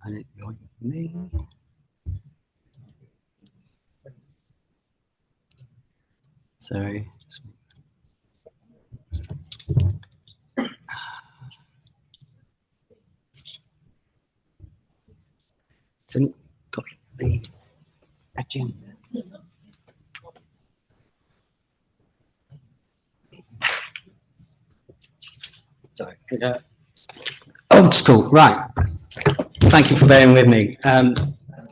And you're me. Sorry. Hasn't got the agenda. Sorry. Old school, right. Thank you for bearing with me.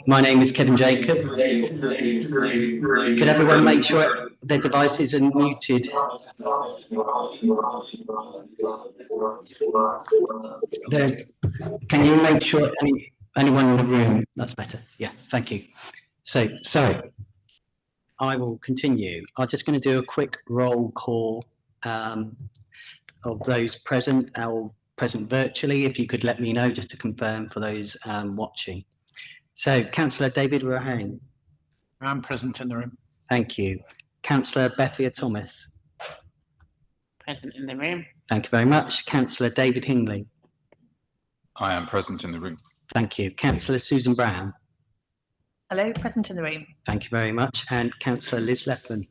My name is Kevin Jacob. Could everyone make sure their devices are muted? Can you make sure anyone in the room? That's better. Yeah, thank you. So I will continue. I'm just going to do a quick roll call of those present or present virtually. If you could let me know, just to confirm for those watching. So, Councillor David Rahane. I'm present in the room. Thank you. Councillor Bethia Thomas. Present in the room. Thank you very much. Councillor David Hingley. I am present in the room. Thank you. Councillor Susan Brown. Hello, present in the room. Thank you very much. And Councillor Liz Leffman.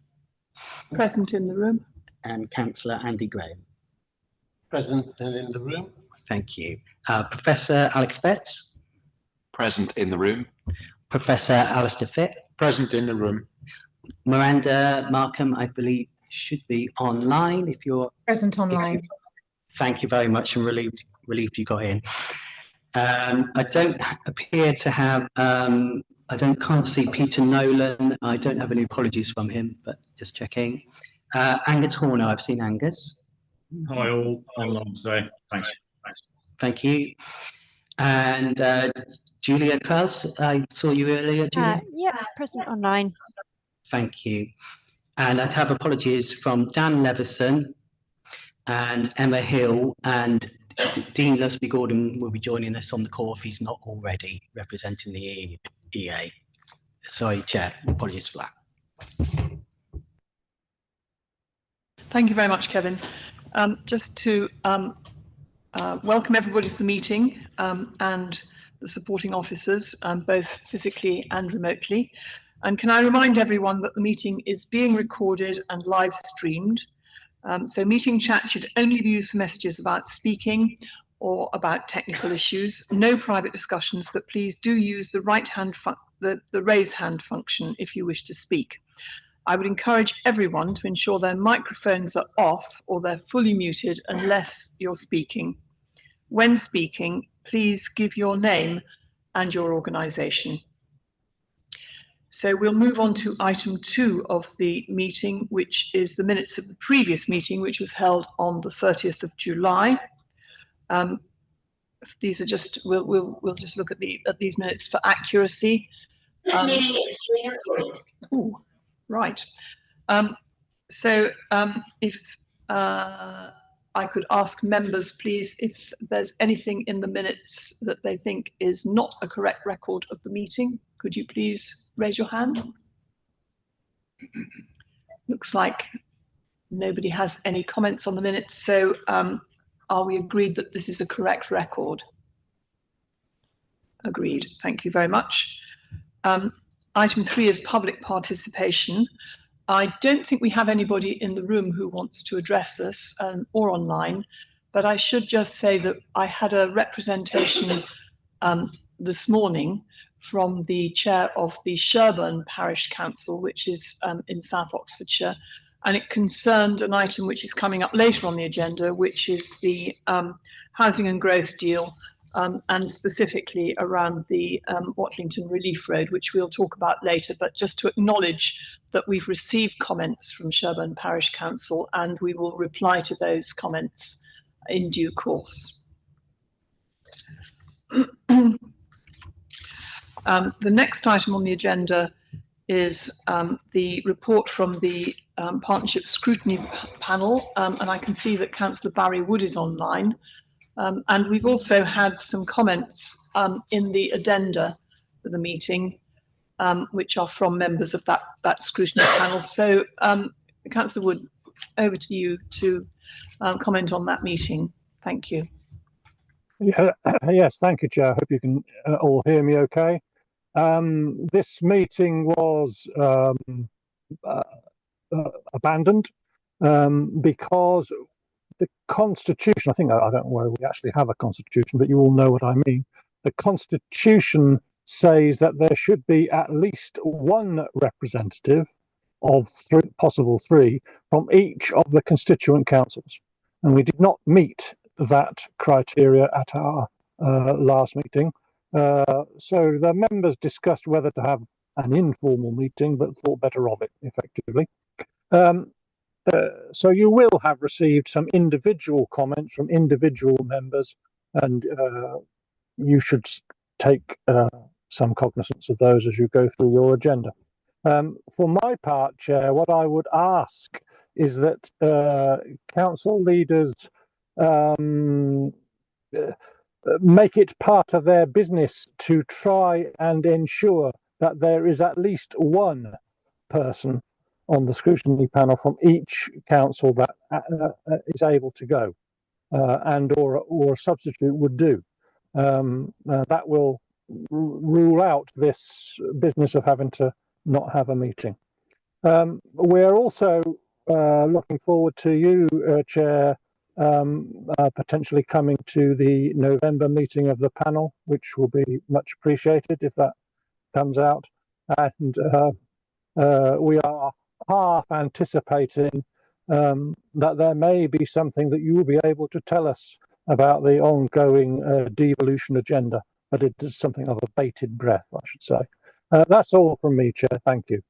Present in the room. And Councillor Andy Graham. Present and in the room. Thank you. Professor Alex Betts. Present in the room. Professor Alistair Fitt. Present in the room. Miranda Markham, I believe, should be online if you're Present online. Thank you very much, and relieved you got in. I don't appear to have. Can't see Peter Nolan. I don't have any apologies from him, but just checking. Angus Horner, I've seen Angus. Hi all, online today. Thanks. Thank you. And Julia Klaus, I saw you earlier, Julia. Yeah, present online. Thank you. And I'd have apologies from Dan Leveson and Emma Hill, and Dean Lusby Gordon will be joining us on the call if he's not already, representing the EA. Sorry, Chair, apologies for that. Thank you very much, Kevin. Just to welcome everybody to the meeting and the supporting officers, both physically and remotely. And can I remind everyone that the meeting is being recorded and live streamed. So meeting chat should only be used for messages about speaking or about technical issues. No private discussions, but please do use the the raise hand function if you wish to speak. I would encourage everyone to ensure their microphones are off or they're fully muted unless you're speaking. When speaking, please give your name and your organisation. So we'll move on to item 2 of the meeting, which is the minutes of the previous meeting, which was held on the 30th of July. These are just, we'll just look at these minutes for accuracy. Right. If I could ask members, please, if there's anything in the minutes that they think is not a correct record of the meeting, could you please raise your hand? Looks like nobody has any comments on the minutes, so are we agreed that this is a correct record? Agreed. Thank you very much. Item 3 is public participation. I don't think we have anybody in the room who wants to address us or online, but I should just say that I had a representation this morning from the chair of the Sherburn Parish Council, which is in South Oxfordshire, and it concerned an item which is coming up later on the agenda, which is the housing and growth deal, and specifically around the Watlington Relief Road, which we'll talk about later, but just to acknowledge that we've received comments from Sherburn Parish Council and we will reply to those comments in due course. The next item on the agenda is the report from the Partnership Scrutiny Panel, and I can see that Councillor Barry Wood is online. And we've also had some comments in the addenda for the meeting, which are from members of that scrutiny panel. So, Councillor Wood, over to you to comment on that meeting. Thank you. Yeah, yes, thank you, Chair. I hope you can all hear me okay. This meeting was abandoned because the Constitution, I think, I don't know whether we actually have a Constitution, but you all know what I mean. The Constitution says that there should be at least one representative of possible three from each of the constituent councils. And we did not meet that criteria at our last meeting. So the members discussed whether to have an informal meeting, but thought better of it, effectively. So you will have received some individual comments from individual members, and you should take some cognizance of those as you go through your agenda. For my part, Chair, what I would ask is that council leaders make it part of their business to try and ensure that there is at least one person on the scrutiny panel from each council that is able to go, and or a substitute would do. That will rule out this business of having to not have a meeting. We're also looking forward to you, Chair, potentially coming to the November meeting of the panel, which will be much appreciated if that comes out. And we are half anticipating that there may be something that you will be able to tell us about the ongoing devolution agenda, but it is something of a bated breath, I should say. That's all from me, Chair. Thank you.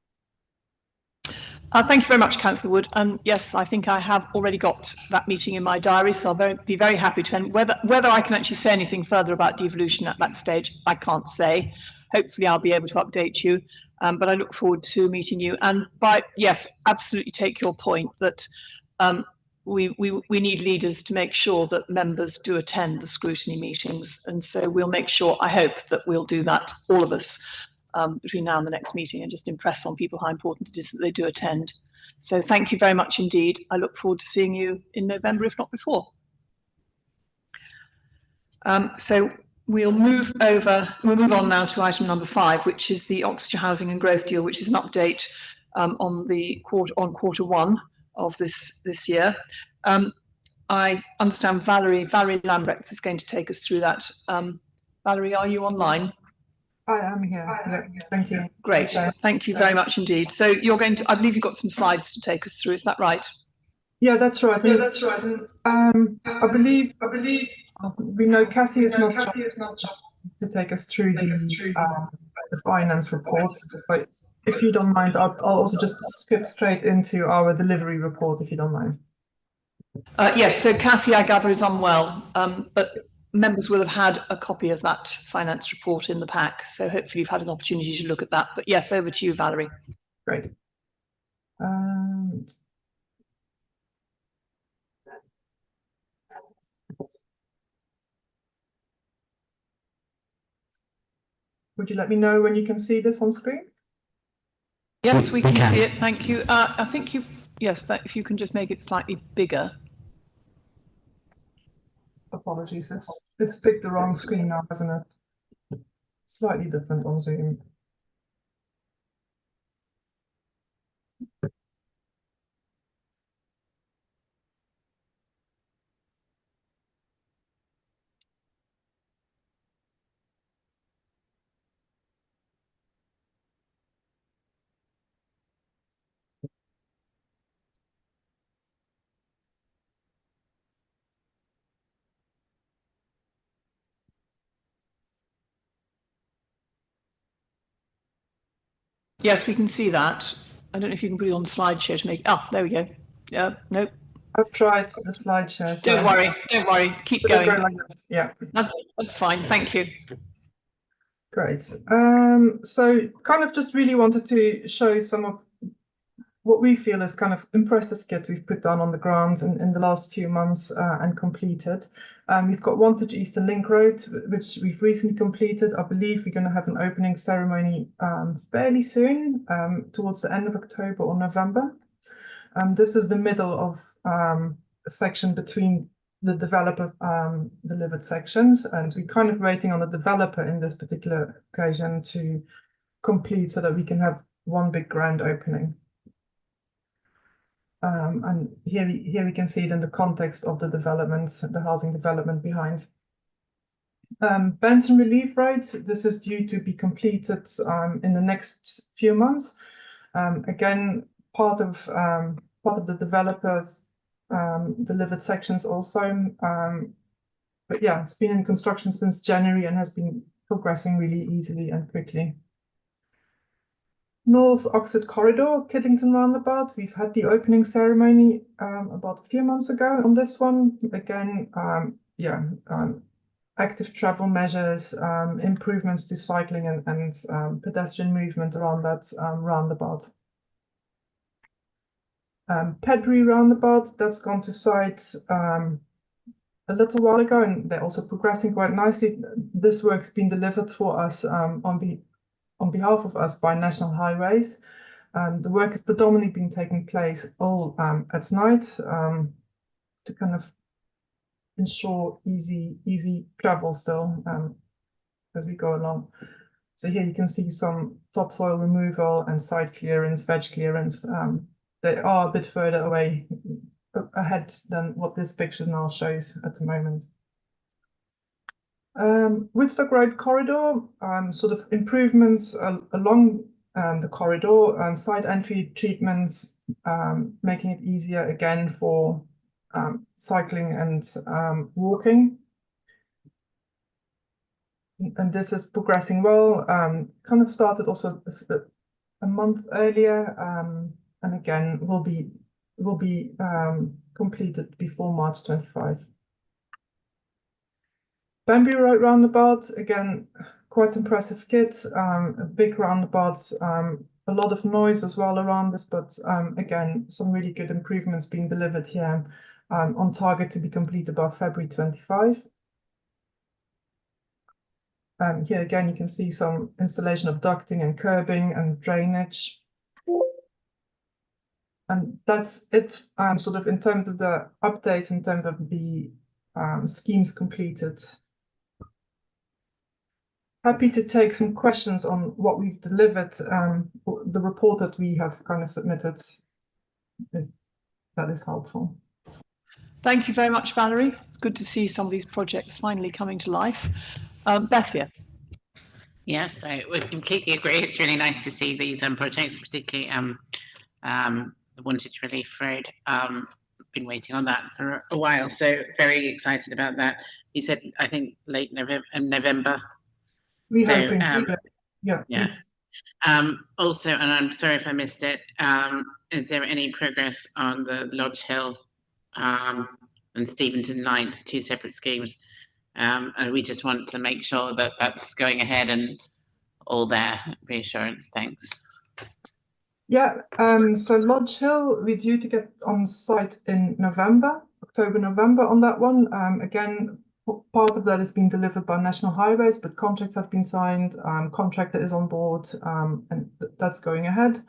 Thank you very much, Councillor Wood. And yes, I think I have already got that meeting in my diary, so I'll be very happy to. And whether I can actually say anything further about devolution at that stage, I can't say. Hopefully, I'll be able to update you. But I look forward to meeting you. And yes, absolutely take your point that we need leaders to make sure that members do attend the scrutiny meetings. And so we'll make sure, I hope, that we'll do that, all of us, between now and the next meeting, and just impress on people how important it is that they do attend. So thank you very much indeed. I look forward to seeing you in November, if not before. So we'll move on now to item number 5, which is the Oxfordshire Housing and Growth Deal, which is an update on quarter one of this year. I understand Valerie Lambrecht is going to take us through that. Valerie, are you online? I am here. Yeah, thank you. Great. Thank you very much indeed. So you're going to, I believe you've got some slides to take us through. Is that right? Yeah, that's right. Yeah, that's right. I believe we know Kathy is not to take us through the finance report. But if you don't mind, I'll also just skip straight into our delivery report, if you don't mind. Yes. So Kathy, I gather, is unwell, but members will have had a copy of that finance report in the pack, so hopefully you've had an opportunity to look at that. But yes, over to you, Valerie. Great. Would you let me know when you can see this on screen? Yes, we can see it. Thank you. I think yes, if you can just make it slightly bigger. Apologies, it's picked the wrong screen now, hasn't it? Slightly different on Zoom. Yes, we can see that. I don't know if you can put it on slideshow to make. Oh, there we go. Yeah, nope. I've tried the slideshow. So don't worry. Keep going. Like this. Yeah, that's fine. Thank you. Great. So kind of just really wanted to show some of what we feel is kind of impressive kit we've put down on the ground in the last few months and completed. We've got Wantage Eastern Link Road, which we've recently completed. I believe we're going to have an opening ceremony fairly soon, towards the end of October or November. This is the middle of a section between the developer delivered sections, and we're kind of waiting on the developer in this particular occasion to complete so that we can have one big grand opening. And here we can see it in the context of the development, the housing development behind. Benson Relief Road, this is due to be completed in the next few months. Again, part of the developers delivered sections also. But yeah, it's been in construction since January and has been progressing really easily and quickly. North Oxford Corridor, Kiddington Roundabout. We've had the opening ceremony about a few months ago on this one. Again, active travel measures, improvements to cycling and pedestrian movement around that roundabout. Pedbury Roundabout, that's gone to site a little while ago, and they're also progressing quite nicely. This work's been delivered for us on behalf of us by National Highways. The work has predominantly been taking place all at night to kind of ensure easy travel still as we go along. So here you can see some topsoil removal and site clearance, veg clearance. They are a bit further away ahead than what this picture now shows at the moment. Woodstock Road corridor, sort of improvements along the corridor, side entry treatments, making it easier again for cycling and walking. And this is progressing well. Kind of started also a month earlier, and again will be completed before March 25. Banbury Road roundabout, again, quite impressive kit, a big roundabout, a lot of noise as well around this, but again, some really good improvements being delivered here, on target to be completed by February 25. Here again, you can see some installation of ducting and curbing and drainage. And that's it, sort of in terms of the updates, in terms of the schemes completed. Happy to take some questions on what we've delivered, the report that we have kind of submitted, if that is helpful. Thank you very much, Valerie. It's good to see some of these projects finally coming to life. Bethia. Yes, I would completely agree. It's really nice to see these projects, particularly the Wantage Relief Road. Been waiting on that for a while, so very excited about that. You said, I think, late November. We So, hoping, yeah. Also, and I'm sorry if I missed it, is there any progress on the Lodge Hill and Steventon Lights, two separate schemes? And we just want to make sure that that's going ahead and all their reassurance. Thanks. Yeah, so Lodge Hill, we're due to get on site in October, November on that one. Again, part of that is being delivered by National Highways, but contracts have been signed, contractor is on board, and that's going ahead.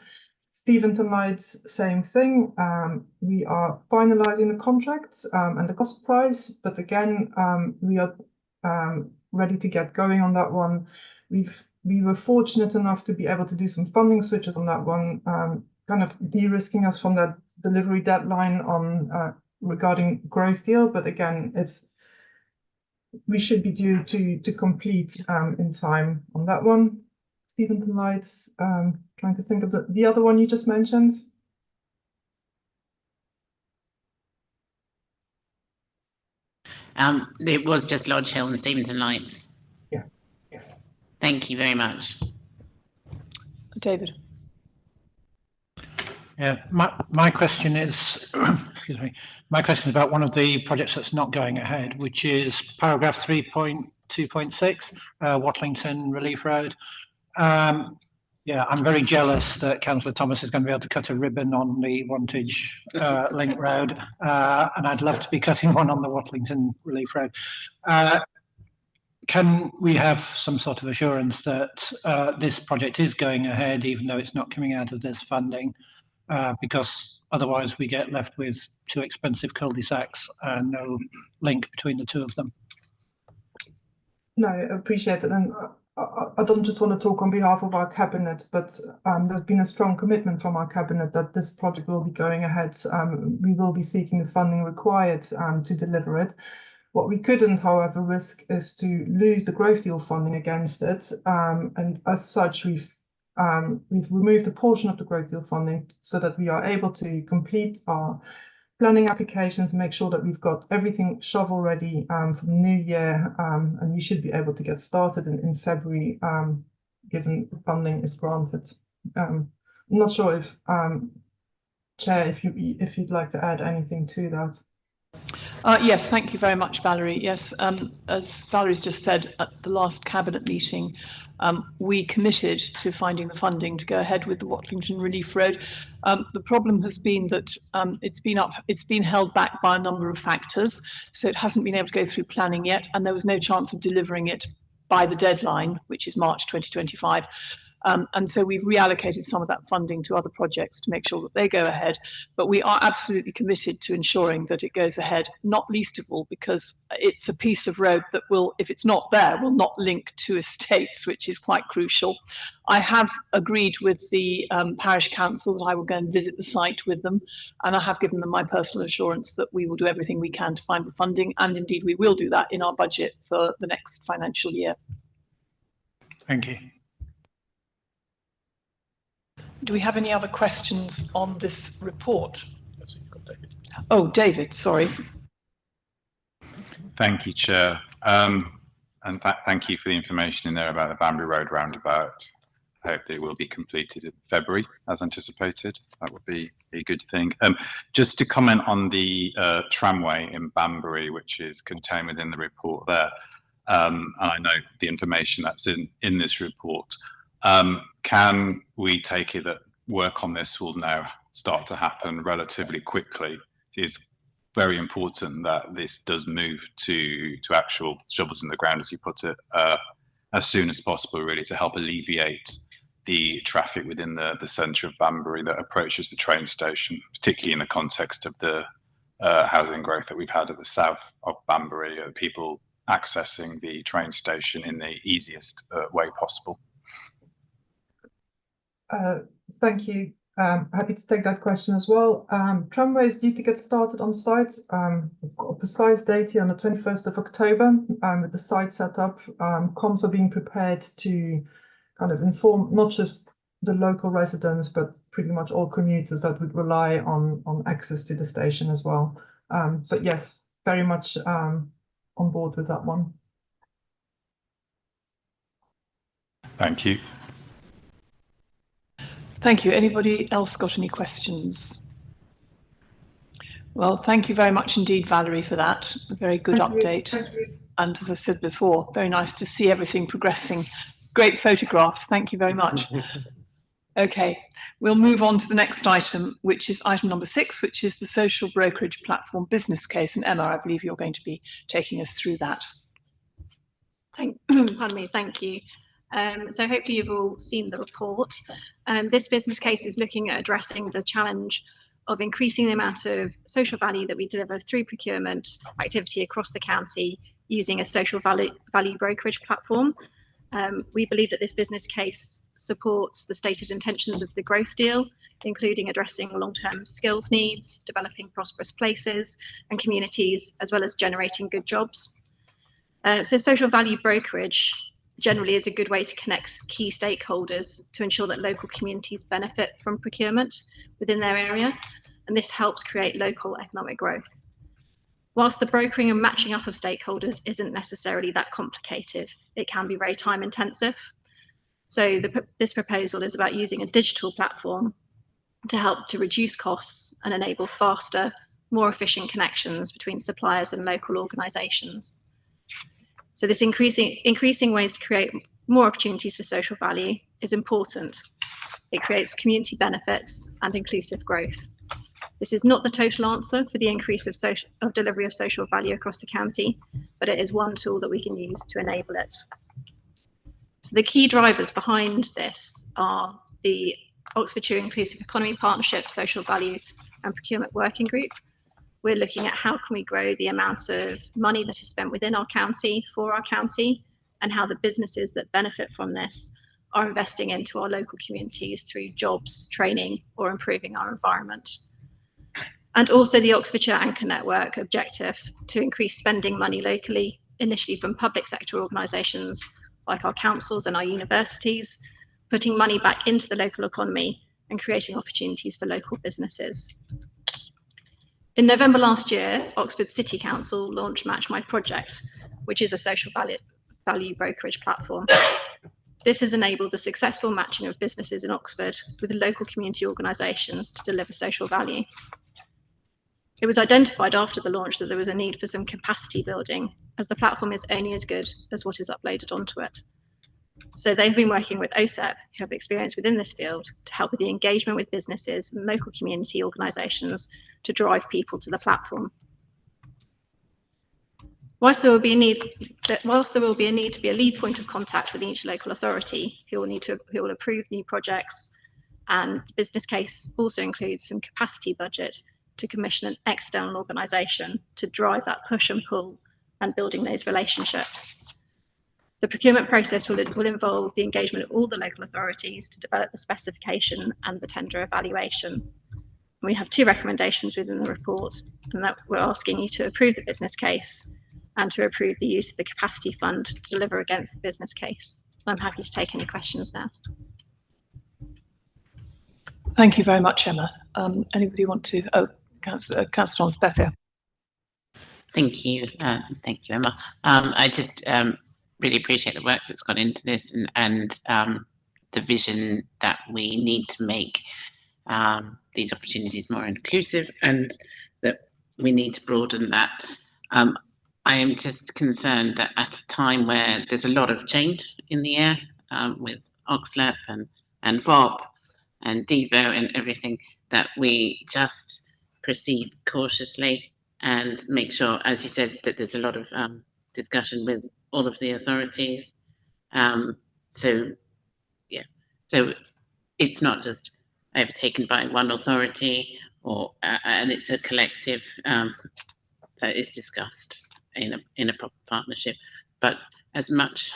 Steventon Lights, same thing. We are finalizing the contracts and the cost price, but again, we are ready to get going on that one. We were fortunate enough to be able to do some funding switches on that one, kind of de-risking us from that delivery deadline on regarding growth deal. But again, we should be due to complete in time on that one. Steventon Lights, trying to think of the other one you just mentioned. It was just Lodge Hill and Steventon Lights. Yeah. Thank you very much. David. Yeah, my question is, excuse me, my question is about one of the projects that's not going ahead, which is paragraph 3.2.6, Watlington Relief Road. Yeah, I'm very jealous that Councillor Thomas is going to be able to cut a ribbon on the Wantage Link Road, and I'd love to be cutting one on the Watlington Relief Road. Can we have some sort of assurance that this project is going ahead, even though it's not coming out of this funding? because otherwise we get left with two expensive cul-de-sacs and no link between the two of them. No, I appreciate it. And I don't just want to talk on behalf of our cabinet, but there's been a strong commitment from our cabinet that this project will be going ahead. We will be seeking the funding required to deliver it. What we couldn't, however, risk is to lose the growth deal funding against it. And as such, we've removed a portion of the growth deal funding so that we are able to complete our planning applications, make sure that we've got everything shovel ready for the new year, and we should be able to get started in February, given the funding is granted. I'm not sure if Chair, if you'd like to add anything to that. Yes, thank you very much, Valerie. Yes, as Valerie's just said, at the last cabinet meeting, we committed to finding the funding to go ahead with the Watlington Relief Road. The problem has been that it's been held back by a number of factors, so it hasn't been able to go through planning yet, and there was no chance of delivering it by the deadline, which is March 2025. And so we've reallocated some of that funding to other projects to make sure that they go ahead. But we are absolutely committed to ensuring that it goes ahead, not least of all because it's a piece of road that will, if it's not there, will not link to estates, which is quite crucial. I have agreed with the parish council that I will go and visit the site with them, and I have given them my personal assurance that we will do everything we can to find the funding, and indeed we will do that in our budget for the next financial year. Thank you. Do we have any other questions on this report? Oh, David, sorry. Thank you, Chair. And thank you for the information in there about the Banbury Road roundabout. I hope that it will be completed in February as anticipated. That would be a good thing. Just to comment on the tramway in Banbury, which is contained within the report there. And I know the information that's in this report. Can we take it that work on this will now start to happen relatively quickly? It is very important that this does move to actual shovels in the ground, as you put it, as soon as possible, really, to help alleviate the traffic within the centre of Banbury that approaches the train station, particularly in the context of the housing growth that we've had at the south of Banbury, people accessing the train station in the easiest way possible. Thank you. Happy to take that question as well. Tramway is due to get started on site. We've got a precise date here on the 21st of October with the site set up. Comms are being prepared to kind of inform not just the local residents, but pretty much all commuters that would rely on access to the station as well. So yes, very much on board with that one. Thank you. Thank you. Anybody else got any questions? Well, thank you very much indeed, Valerie, for that. A very good update. Thank you. And as I said before, very nice to see everything progressing. Great photographs. Thank you very much. Okay, we'll move on to the next item, which is item number 6, which is the social brokerage platform business case. And Emma, I believe you're going to be taking us through that. Pardon me, thank you. So hopefully you've all seen the report. This business case is looking at addressing the challenge of increasing the amount of social value that we deliver through procurement activity across the county using a social value brokerage platform. We believe that this business case supports the stated intentions of the growth deal, including addressing long-term skills needs, developing prosperous places and communities, as well as generating good jobs. So social value brokerage generally is a good way to connect key stakeholders to ensure that local communities benefit from procurement within their area, and this helps create local economic growth. Whilst the brokering and matching up of stakeholders isn't necessarily that complicated, it can be very time intensive. So this proposal is about using a digital platform to help to reduce costs and enable faster, more efficient connections between suppliers and local organisations. So this increasing ways to create more opportunities for social value is important. It creates community benefits and inclusive growth. This is not the total answer for the increase of delivery of social value across the county, but it is one tool that we can use to enable it. So the key drivers behind this are the Oxfordshire Inclusive Economy Partnership, Social Value and Procurement Working Group. We're looking at how can we grow the amount of money that is spent within our county for our county, and how the businesses that benefit from this are investing into our local communities through jobs, training, or improving our environment. And also the Oxfordshire Anchor Network objective to increase spending money locally, initially from public sector organisations like our councils and our universities, putting money back into the local economy and creating opportunities for local businesses. In November last year, Oxford City Council launched Match My Project, which is a social value brokerage platform. This has enabled the successful matching of businesses in Oxford with local community organisations to deliver social value. It was identified after the launch that there was a need for some capacity building, as the platform is only as good as what is uploaded onto it. So they've been working with OSEP, who have experience within this field, to help with the engagement with businesses and local community organisations to drive people to the platform. Whilst there will be a need to be a lead point of contact with each local authority, who will approve new projects, and the business case also includes some capacity budget to commission an external organisation to drive that push and pull and building those relationships. The procurement process will involve the engagement of all the local authorities to develop the specification and the tender evaluation. We have 2 recommendations within the report, and that we're asking you to approve the business case and to approve the use of the capacity fund to deliver against the business case. I'm happy to take any questions now. Thank you very much, Emma. Anybody want to? Oh, Councillor Thomas Becker. Thank you. Thank you, Emma. I just really appreciate the work that's gone into this, and the vision that we need to make these opportunities more inclusive, and that we need to broaden that. I am just concerned that at a time where there's a lot of change in the air with Oxlep and VOP and Devo and everything, that we just proceed cautiously and make sure, as you said, that there's a lot of discussion with all of the authorities. So it's not just overtaken by one authority, or and it's a collective that is discussed in a proper partnership, but as much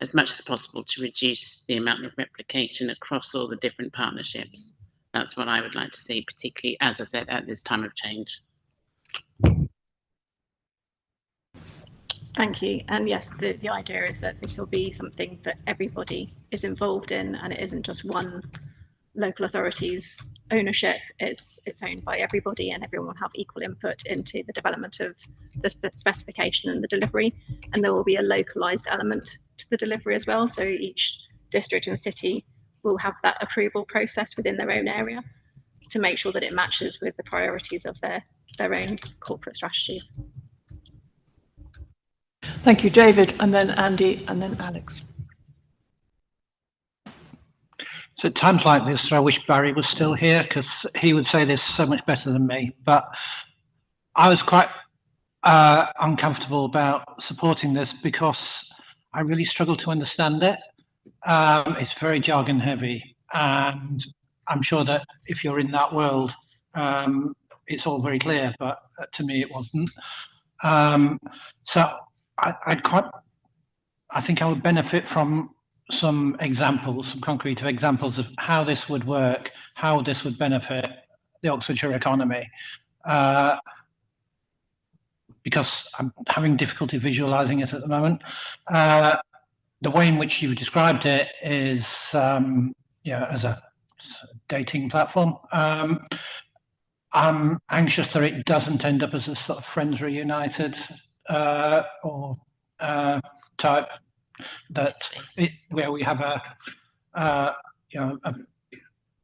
as possible to reduce the amount of replication across all the different partnerships. That's what I would like to see, particularly, as I said, at this time of change. Thank you. And yes, the idea is that this will be something that everybody is involved in, and it isn't just one local authority's ownership. It's owned by everybody, and everyone will have equal input into the development of the specification and the delivery. And there will be a localised element to the delivery as well. So each district and city will have that approval process within their own area to make sure that it matches with the priorities of their own corporate strategies. Thank you, David, and then Andy, and then Alex. So at times like this, I wish Barry was still here, because he would say this so much better than me. But I was quite uncomfortable about supporting this because I really struggle to understand it. It's very jargon heavy, and I'm sure that if you're in that world, it's all very clear, but to me it wasn't. So I think I would benefit from some examples, some concrete examples of how this would work, how this would benefit the Oxfordshire economy, because I'm having difficulty visualising it at the moment. The way in which you've described it is, as a dating platform. I'm anxious that it doesn't end up as a sort of Friends Reunited or type, that where we have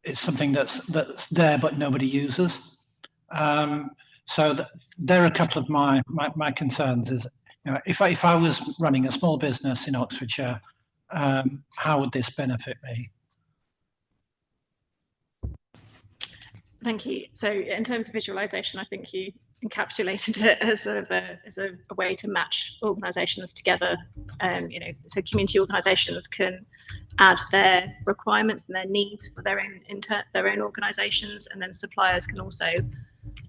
it's something that's there but nobody uses. So there are a couple of my concerns. Is if I was running a small business in Oxfordshire, how would this benefit me? Thank you. So in terms of visualization, I think you encapsulated it as a way to match organisations together. So community organisations can add their requirements and their needs for their own organisations, and then suppliers can also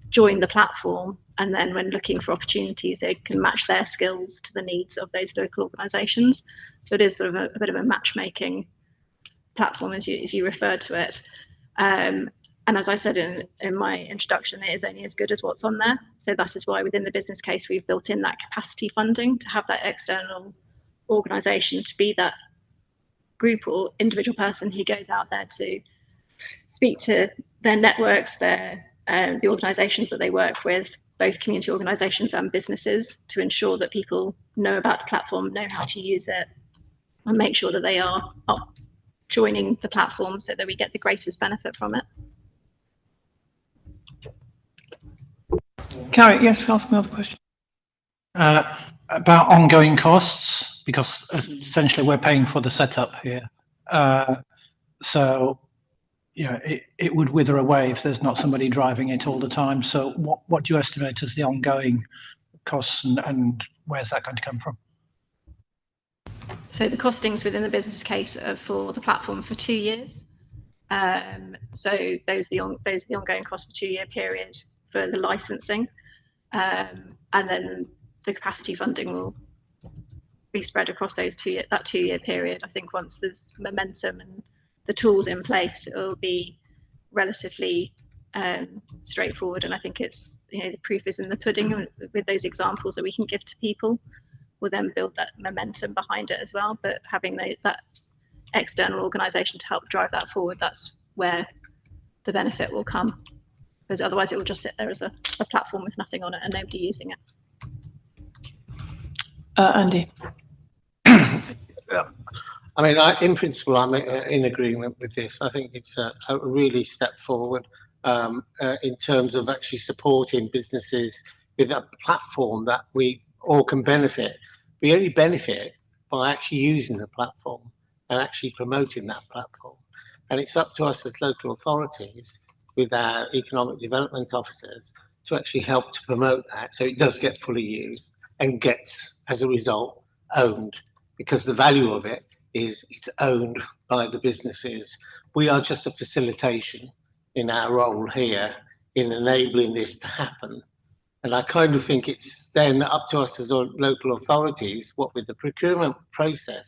join the platform, and then when looking for opportunities they can match their skills to the needs of those local organisations. So it is sort of a bit of a matchmaking platform as you referred to it. And as I said in my introduction, it is only as good as what's on there. So that is why within the business case, we've built in that capacity funding to have that external organisation to be that group or individual person who goes out there to speak to their networks, the organisations that they work with, both community organisations and businesses, to ensure that people know about the platform, know how to use it, and make sure that they are joining the platform so that we get the greatest benefit from it. Carrie, yes, ask another question. About ongoing costs, because essentially we're paying for the setup here. So, you know, it would wither away if there's not somebody driving it all the time. So what do you estimate as the ongoing costs, and where's that going to come from? So the costings within the business case are for the platform for 2 years. So those are the ongoing costs for 2-year period for the licensing. And then the capacity funding will be spread across that 2-year period. I think once there's momentum and the tools in place, it will be relatively straightforward. And I think it's, you know, the proof is in the pudding with those examples that we can give to people. We'll then build that momentum behind it as well. But having that external organisation to help drive that forward, that's where the benefit will come. Because otherwise it will just sit there as a platform with nothing on it and nobody using it. Andy. I mean, in principle, I'm in agreement with this. I think it's a really step forward in terms of actually supporting businesses with a platform that we all can benefit. We only benefit by actually using the platform and actually promoting that platform. And it's up to us as local authorities with our economic development officers to actually help to promote that so it does get fully used and gets, as a result, owned, because the value of it is it's owned by the businesses. We are just a facilitation in our role here in enabling this to happen. And I kind of think it's then up to us as local authorities, what with the procurement process,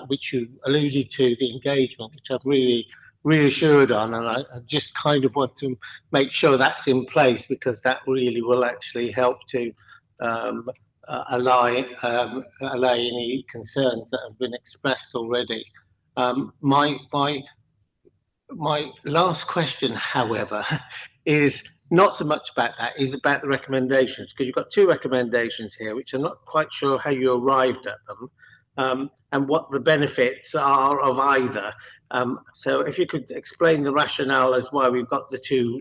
which you alluded to, the engagement, which I'm really reassured on, and I just kind of want to make sure that's in place, because that really will actually help to allay any concerns that have been expressed already. My last question, however, is not so much about that, is about the recommendations, because you've got 2 recommendations here, which I'm not quite sure how you arrived at them, and what the benefits are of either. So if you could explain the rationale as why we've got the 2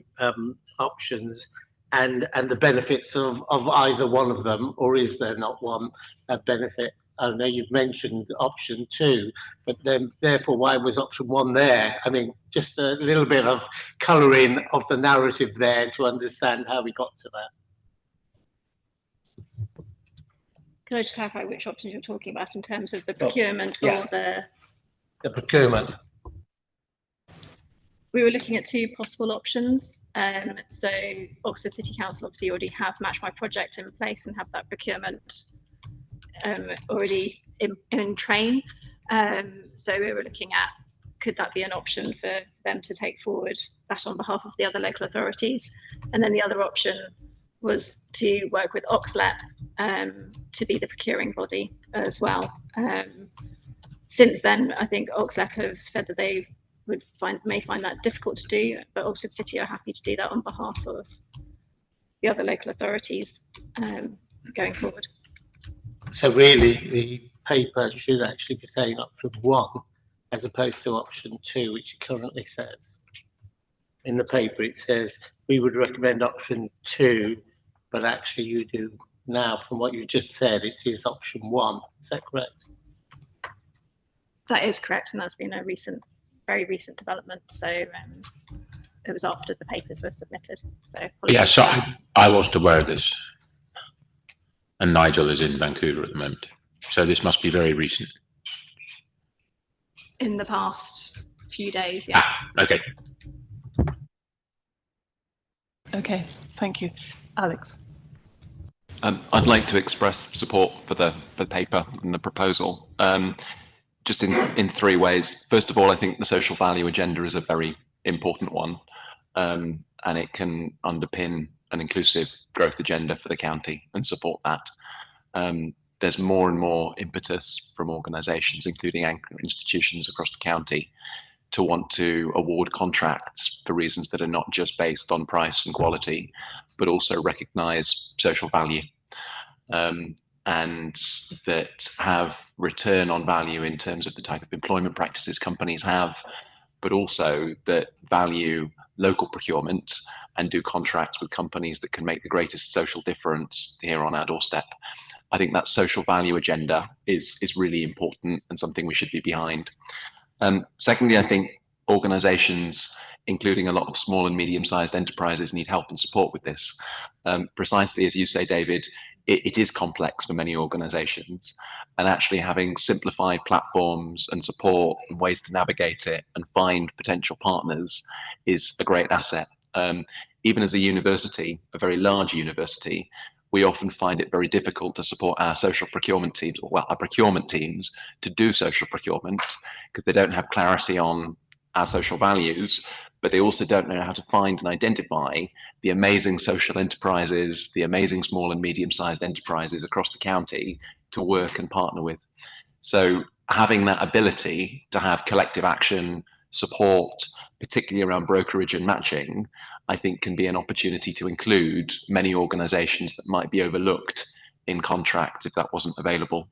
options, and the benefits of either one of them, or is there not one benefit? I know you've mentioned option 2, but then therefore why was option 1 there? I mean, just a little bit of colouring of the narrative there to understand how we got to that. Can I just clarify which options you're talking about in terms of the procurement or the procurement? We were looking at 2 possible options. So Oxford City Council obviously already have Match My Project in place and have that procurement already in train. So we were looking at, could that be an option for them to take forward that on behalf of the other local authorities? And then the other option was to work with Oxlet to be the procuring body as well. Since then, I think Oxlet have said that they may find that difficult to do, but Oxford City are happy to do that on behalf of the other local authorities going forward. So really, the paper should actually be saying option 1 as opposed to option 2, which it currently says. In the paper, it says we would recommend option 2, but actually you do now, from what you just said, it is option 1. Is that correct? That is correct, and that's been a very recent development. So it was after the papers were submitted. So yeah, so I wasn't aware of this, and Nigel is in Vancouver at the moment, so this must be very recent. in the past few days. Yes. Okay. Okay, thank you. Alex. I'd like to express support for the paper and the proposal, just in three ways. First of all, I think the social value agenda is a very important one, and it can underpin an inclusive growth agenda for the county and support that. There's more and more impetus from organisations, including anchor institutions across the county, to want to award contracts for reasons that are not just based on price and quality, but also recognise social value, and that have return on value in terms of the type of employment practices companies have, but also that value local procurement and do contracts with companies that can make the greatest social difference here on our doorstep. I think that social value agenda is really important and something we should be behind. Secondly, I think organisations, including a lot of small and medium-sized enterprises, need help and support with this. Precisely as you say, David, it is complex for many organisations, and actually having simplified platforms and support and ways to navigate it and find potential partners is a great asset. Even as a university, a very large university, we often find it very difficult to support our social procurement teams, or well, our procurement teams, to do social procurement because they don't have clarity on our social values, but they also don't know how to find and identify the amazing social enterprises, the amazing small and medium-sized enterprises across the county to work and partner with. So having that ability to have collective action, support, particularly around brokerage and matching, I think can be an opportunity to include many organisations that might be overlooked in contracts if that wasn't available.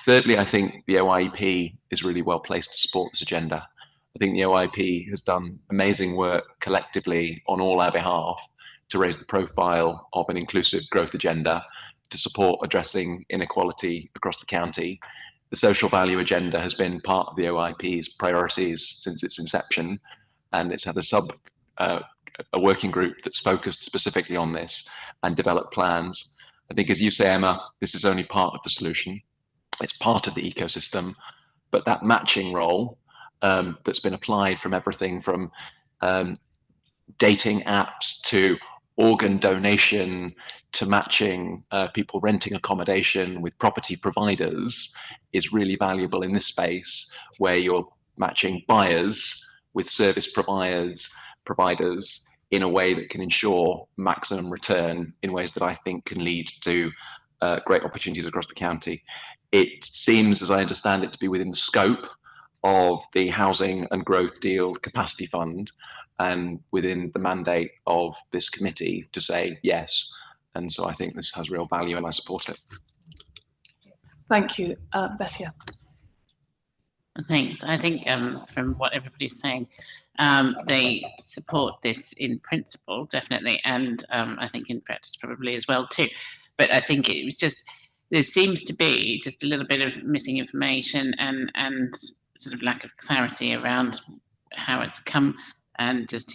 Thirdly, I think the OIEP is really well placed to support this agenda. I think the OIP has done amazing work collectively on all our behalf to raise the profile of an inclusive growth agenda to support addressing inequality across the county. The social value agenda has been part of the OIP's priorities since its inception, and it's had a working group that's focused specifically on this and developed plans. I think, as you say, Emma, this is only part of the solution. It's part of the ecosystem, but that matching role that's been applied from everything from dating apps to organ donation to matching people renting accommodation with property providers is really valuable in this space where you're matching buyers with service providers in a way that can ensure maximum return in ways that I think can lead to great opportunities across the county. It seems, as I understand it, to be within the scope of the Housing and Growth Deal Capacity Fund and within the mandate of this committee to say yes. And so I think this has real value and I support it. Thank you. Bethia. Thanks. I think from what everybody's saying, they support this in principle, definitely, and I think in practice probably as well too. But I think it was just, there seems to be just a little bit of missing information and sort of lack of clarity around how it's come, and just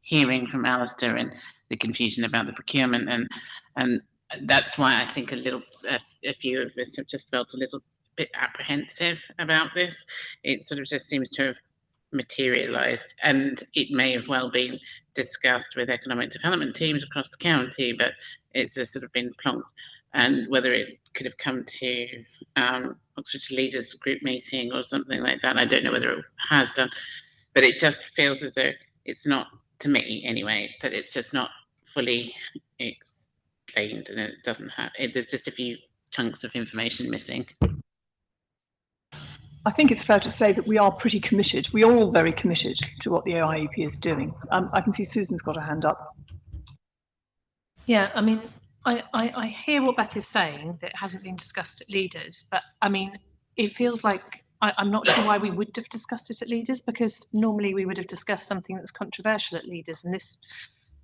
hearing from Alistair and the confusion about the procurement, and that's why I think a few of us have just felt a little bit apprehensive about this. It sort of just seems to have materialised, and it may have well been discussed with economic development teams across the county, but it's just sort of been plonked. And whether it could have come to Oxfordshire Leaders Group meeting or something like that, I don't know whether it has done, but it just feels as though it's not, to me anyway, that it's just not fully explained, and it doesn't have, there's just a few chunks of information missing. I think it's fair to say that we are pretty committed. We are all very committed to what the OIEP is doing. I can see Susan's got her hand up. Yeah, I mean, I hear what Beth is saying, that it hasn't been discussed at Leaders, but I mean, it feels like I'm not sure why we would have discussed it at Leaders, because normally we would have discussed something that was controversial at Leaders, and this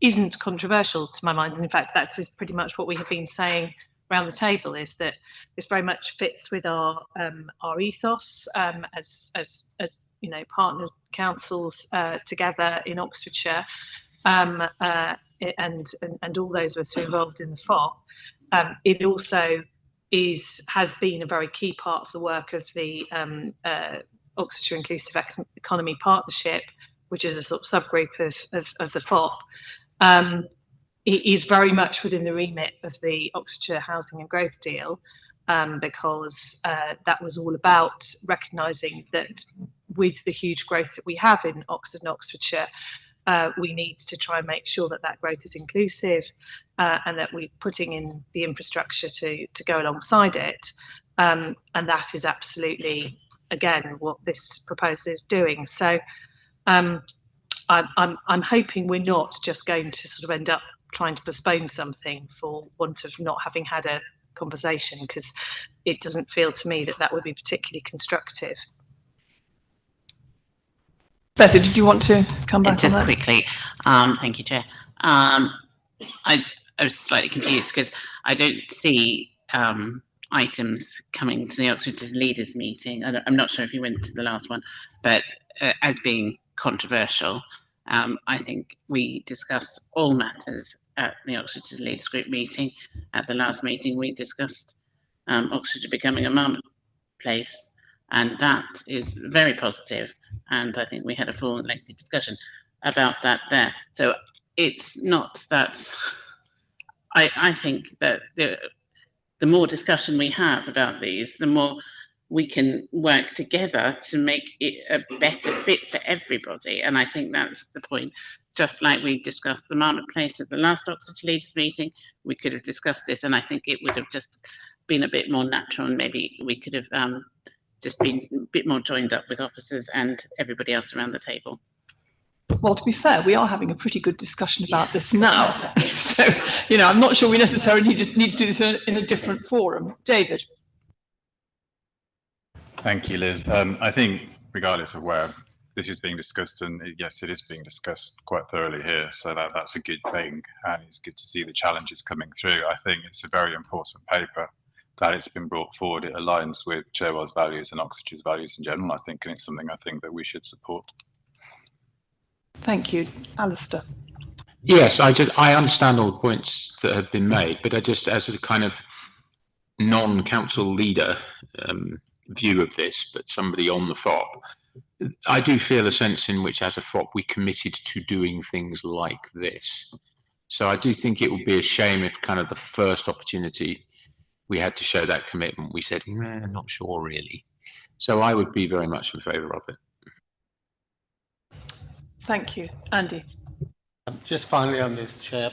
isn't controversial to my mind. And in fact, that's just pretty much what we have been saying around the table, is that this very much fits with our ethos as you know, partner councils together in Oxfordshire, and all those of us who are involved in the FOP. It also has been a very key part of the work of the Oxfordshire Inclusive Economy Partnership, which is a sort of subgroup of the FOP. It is very much within the remit of the Oxfordshire Housing and Growth Deal, because that was all about recognising that with the huge growth that we have in Oxford and Oxfordshire, we need to try and make sure that that growth is inclusive, and that we're putting in the infrastructure to go alongside it. And that is absolutely, again, what this proposal is doing. So I'm hoping we're not just going to sort of end up trying to postpone something for want of not having had a conversation, because it doesn't feel to me that that would be particularly constructive. Bethy, did you want to come back just on that? Quickly? Thank you, Chair. I was slightly confused because I don't see items coming to the Oxford Leaders meeting. I'm not sure if you went to the last one, but as being controversial, I think we discussed all matters at the Oxfordshire Leaders Group meeting. At the last meeting, we discussed Oxfordshire becoming a marketplace, and that is very positive. And I think we had a full and lengthy discussion about that there. So it's not that I think that the more discussion we have about these, the more we can work together to make it a better fit for everybody. And I think that's the point. Just like we discussed the marketplace at the last Oxfordshire Leaders meeting, we could have discussed this, and I think it would have just been a bit more natural, and maybe we could have just been a bit more joined up with officers and everybody else around the table. Well, to be fair, we are having a pretty good discussion about this now. So, you know, I'm not sure we necessarily need to do this in a different forum. David. Thank you, Liz. I think regardless of where this is being discussed, and yes, it is being discussed quite thoroughly here, so that's a good thing, and it's good to see the challenges coming through. I think it's a very important paper. Glad it's been brought forward. It aligns with Cherwell's values and Oxfordshire's values in general, I think, and it's something I think that we should support. Thank you. Alistair. Yes, I understand all the points that have been made, but I just, as a kind of non-council leader view of this, but somebody on the FOP, I do feel a sense in which, as a FOP, we committed to doing things like this. So I do think it would be a shame if kind of the first opportunity we had to show that commitment, we said, not sure really. So I would be very much in favour of it. Thank you. Andy. Just finally on this, Chair,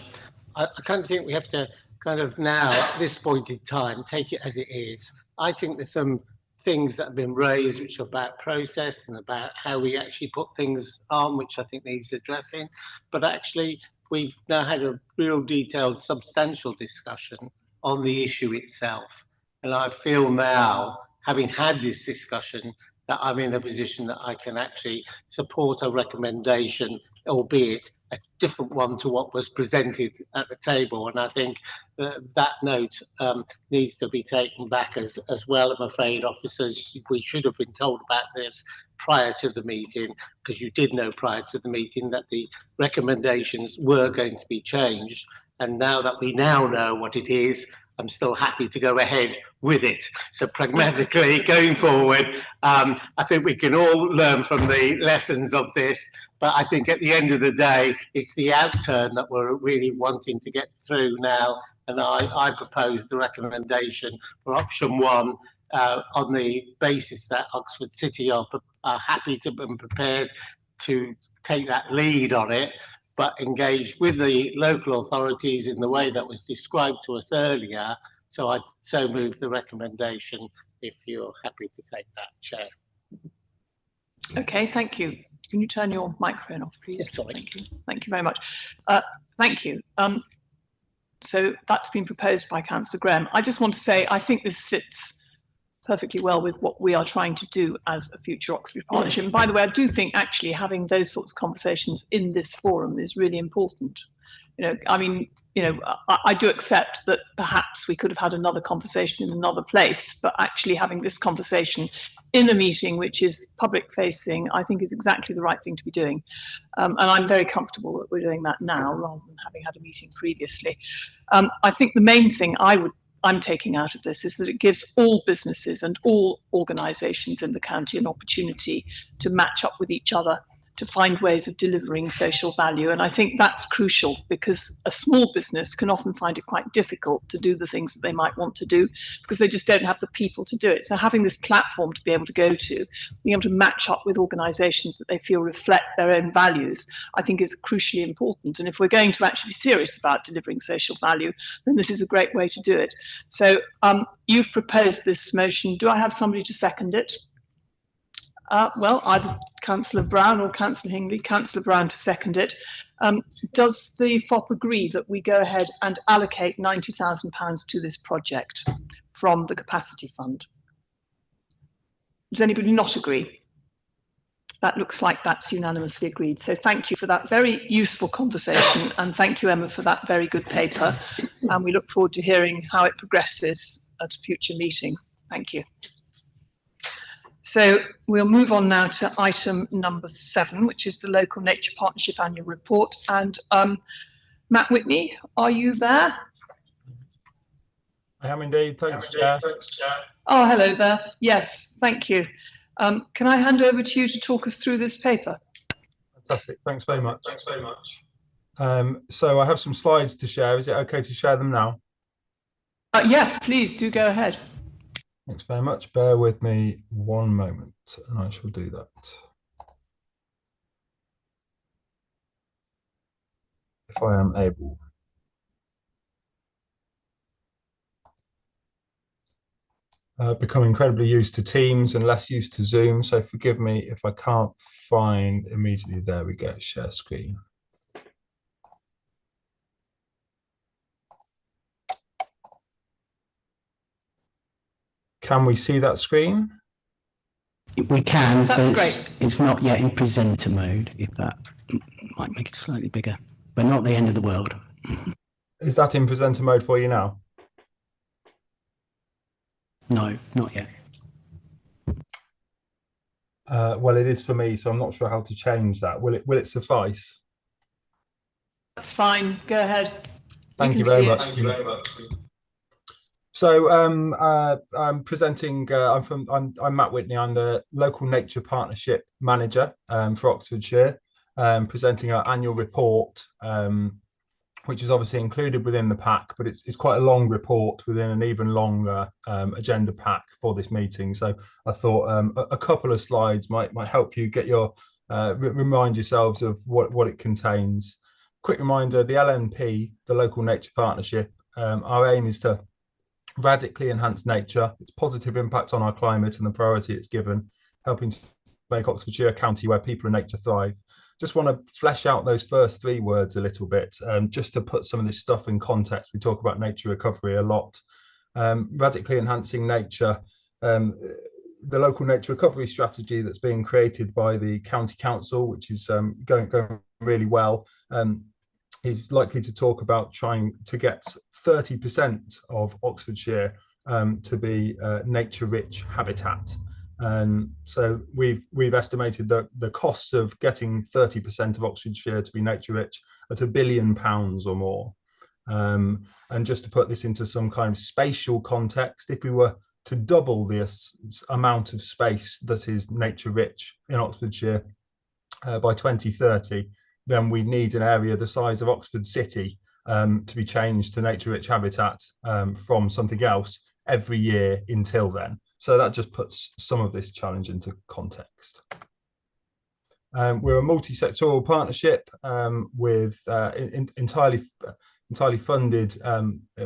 I kind of think we have to kind of now, at this point in time, take it as it is. I think there's some things that have been raised which are about process and about how we actually put things on, which I think needs addressing. But actually, we've now had a real detailed, substantial discussion on the issue itself. And I feel now, having had this discussion, that I'm in a position that I can actually support a recommendation, albeit a different one to what was presented at the table. And I think that note needs to be taken back as well. I'm afraid, officers, we should have been told about this prior to the meeting, because you did know prior to the meeting that the recommendations were going to be changed. And now that we now know what it is, I'm still happy to go ahead with it. So pragmatically, going forward, I think we can all learn from the lessons of this. But I think at the end of the day, it's the outturn that we're really wanting to get through now. And I propose the recommendation for option 1 on the basis that Oxford City are happy to and prepared to take that lead on it, but engage with the local authorities in the way that was described to us earlier. So I so move the recommendation, if you're happy to take that, Chair. Okay, thank you. Can you turn your microphone off, please? Yes, sorry. Thank you. Thank you very much. Thank you. So that's been proposed by Councillor Graham. I just want to say I think this fits perfectly well with what we are trying to do as a future Oxford partnership. And by the way, I do think actually having those sorts of conversations in this forum is really important. You know, I mean, you know, I do accept that perhaps we could have had another conversation in another place, but actually having this conversation in a meeting which is public facing, I think is exactly the right thing to be doing. And I'm very comfortable that we're doing that now rather than having had a meeting previously. I think the main thing I would I'm taking out of this is that it gives all businesses and all organisations in the county an opportunity to match up with each other, to find ways of delivering social value. And I think that's crucial, because a small business can often find it quite difficult to do the things that they might want to do because they just don't have the people to do it. So having this platform to be able to go to, being able to match up with organisations that they feel reflect their own values, I think is crucially important. And if we're going to actually be serious about delivering social value, then this is a great way to do it. So you've proposed this motion. Do I have somebody to second it? Well, either Councillor Brown or Councillor Hingley. Councillor Brown to second it. Does the FOP agree that we go ahead and allocate £90,000 to this project from the capacity fund? Does anybody not agree? That looks like that's unanimously agreed. So thank you for that very useful conversation, and thank you, Emma, for that very good paper. And we look forward to hearing how it progresses at a future meeting. Thank you. So we'll move on now to item number 7, which is the Local Nature Partnership Annual Report. And Matt Whitney, are you there? I am indeed. Thanks, Chair. Oh, hello there. Yes, thank you. Can I hand over to you to talk us through this paper? Fantastic. Thanks very much. So I have some slides to share. Is it okay to share them now? Yes, please do go ahead. Thanks very much. Bear with me one moment and I shall do that. If I am able. Become incredibly used to Teams and less used to Zoom, so forgive me if I can't find immediately. There we go, share screen. Can we see that screen? We can, that's but great. It's not yet in presenter mode, if that might make it slightly bigger, but not the end of the world. Is that in presenter mode for you now? No, not yet. Well, it is for me, so I'm not sure how to change that. Will it suffice? That's fine. Go ahead. Thank you very much. Thank you very much. So I'm presenting. I'm Matt Whitney. I'm the Local Nature Partnership Manager for Oxfordshire. Presenting our annual report, which is obviously included within the pack, but it's quite a long report within an even longer agenda pack for this meeting. So I thought a couple of slides might help you get your remind yourselves of what it contains. Quick reminder: the LNP, the Local Nature Partnership, our aim is to radically enhance nature, its positive impact on our climate, and the priority it's given, helping to make Oxfordshire a county where people and nature thrive. Just want to flesh out those first 3 words a little bit, just to put some of this stuff in context. We talk about nature recovery a lot. Radically enhancing nature, the local nature recovery strategy that's being created by the county council, which is going really well, is likely to talk about trying to get 30% of Oxfordshire to be nature-rich habitat. So we've estimated the cost of getting 30% of Oxfordshire to be nature-rich at £1 billion or more. And just to put this into some kind of spatial context, if we were to double this amount of space that is nature-rich in Oxfordshire by 2030, then we need an area the size of Oxford City to be changed to nature-rich habitat from something else every year until then. So that just puts some of this challenge into context. We're a multi-sectoral partnership with entirely funded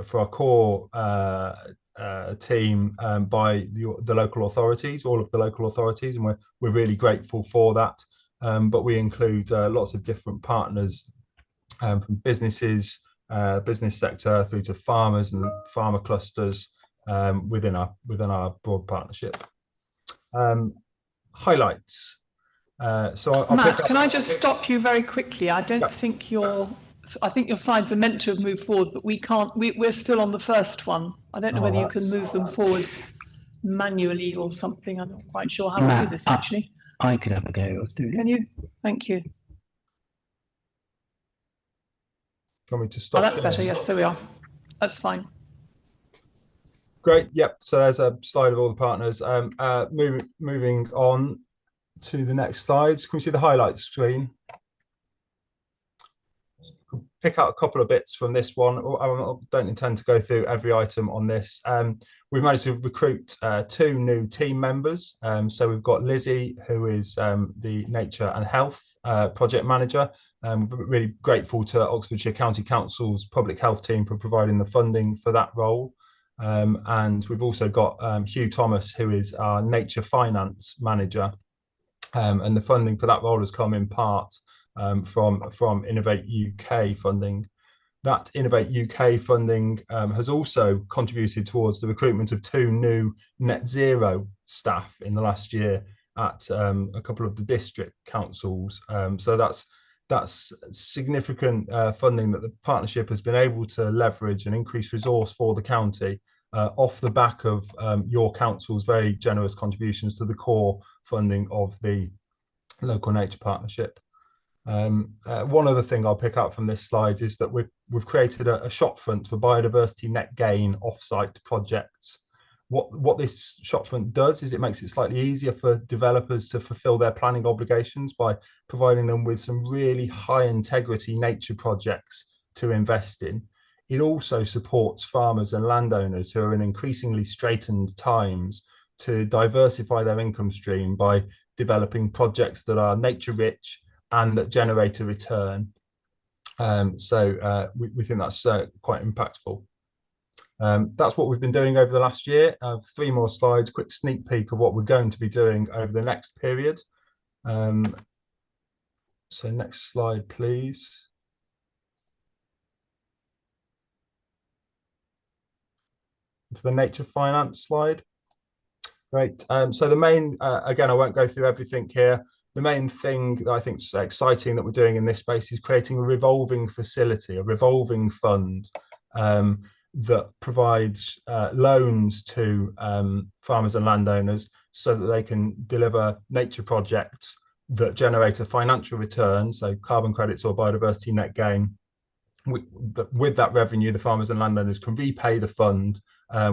for our core team by the local authorities, all of the local authorities, and we're really grateful for that. But we include lots of different partners from businesses, business sector, through to farmers and farmer clusters within our broad partnership. Highlights. So I'll Matt, can I just stop you very quickly? I don't think I think your slides are meant to have moved forward, but we can't. We're still on the first one. I don't know whether you can move them forward manually or something. I'm not quite sure how to do this actually. I could have a go of doing it. Can you? Thank you. Do you want me to stop? Oh, that's better. Yes, there we are. That's fine. Great. Yep. So there's a slide of all the partners. Moving on to the next slides. Can we see the highlights screen? Pick out a couple of bits from this one. I don't intend to go through every item on this. We've managed to recruit 2 new team members. So we've got Lizzie, who is the Nature and Health project manager. We're really grateful to Oxfordshire County Council's public health team for providing the funding for that role. And we've also got Hugh Thomas, who is our nature finance manager. And the funding for that role has come in part from Innovate UK funding. That Innovate UK funding has also contributed towards the recruitment of 2 new net zero staff in the last year at a couple of the district councils. So that's significant funding that the partnership has been able to leverage and increase resource for the county off the back of your council's very generous contributions to the core funding of the local nature partnership. One other thing I'll pick out from this slide is that we've created a shopfront for biodiversity net gain offsite projects. What this shopfront does is it makes it slightly easier for developers to fulfill their planning obligations by providing them with some really high integrity nature projects to invest in. It also supports farmers and landowners who are in increasingly straitened times to diversify their income stream by developing projects that are nature rich and that generate a return. So we think that's quite impactful. That's what we've been doing over the last year. 3 more slides, quick sneak peek of what we're going to be doing over the next period. So next slide, please. To the nature finance slide. Great. So the main, again, I won't go through everything here. The main thing that I think is exciting that we're doing in this space is creating a revolving facility, a revolving fund that provides loans to farmers and landowners so that they can deliver nature projects that generate a financial return, so carbon credits or biodiversity net gain. With that revenue, the farmers and landowners can repay the fund,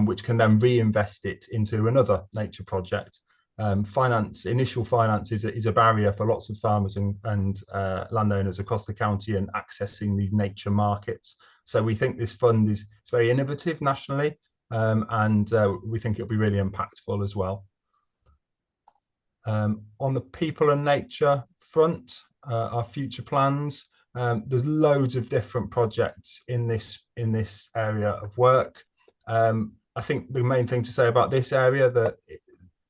which can then reinvest it into another nature project. Initial finance is a barrier for lots of farmers and landowners across the county and accessing these nature markets. So we think this fund is very innovative nationally, and we think it'll be really impactful as well. On the people and nature front, our future plans, there's loads of different projects in this area of work. I think the main thing to say about this area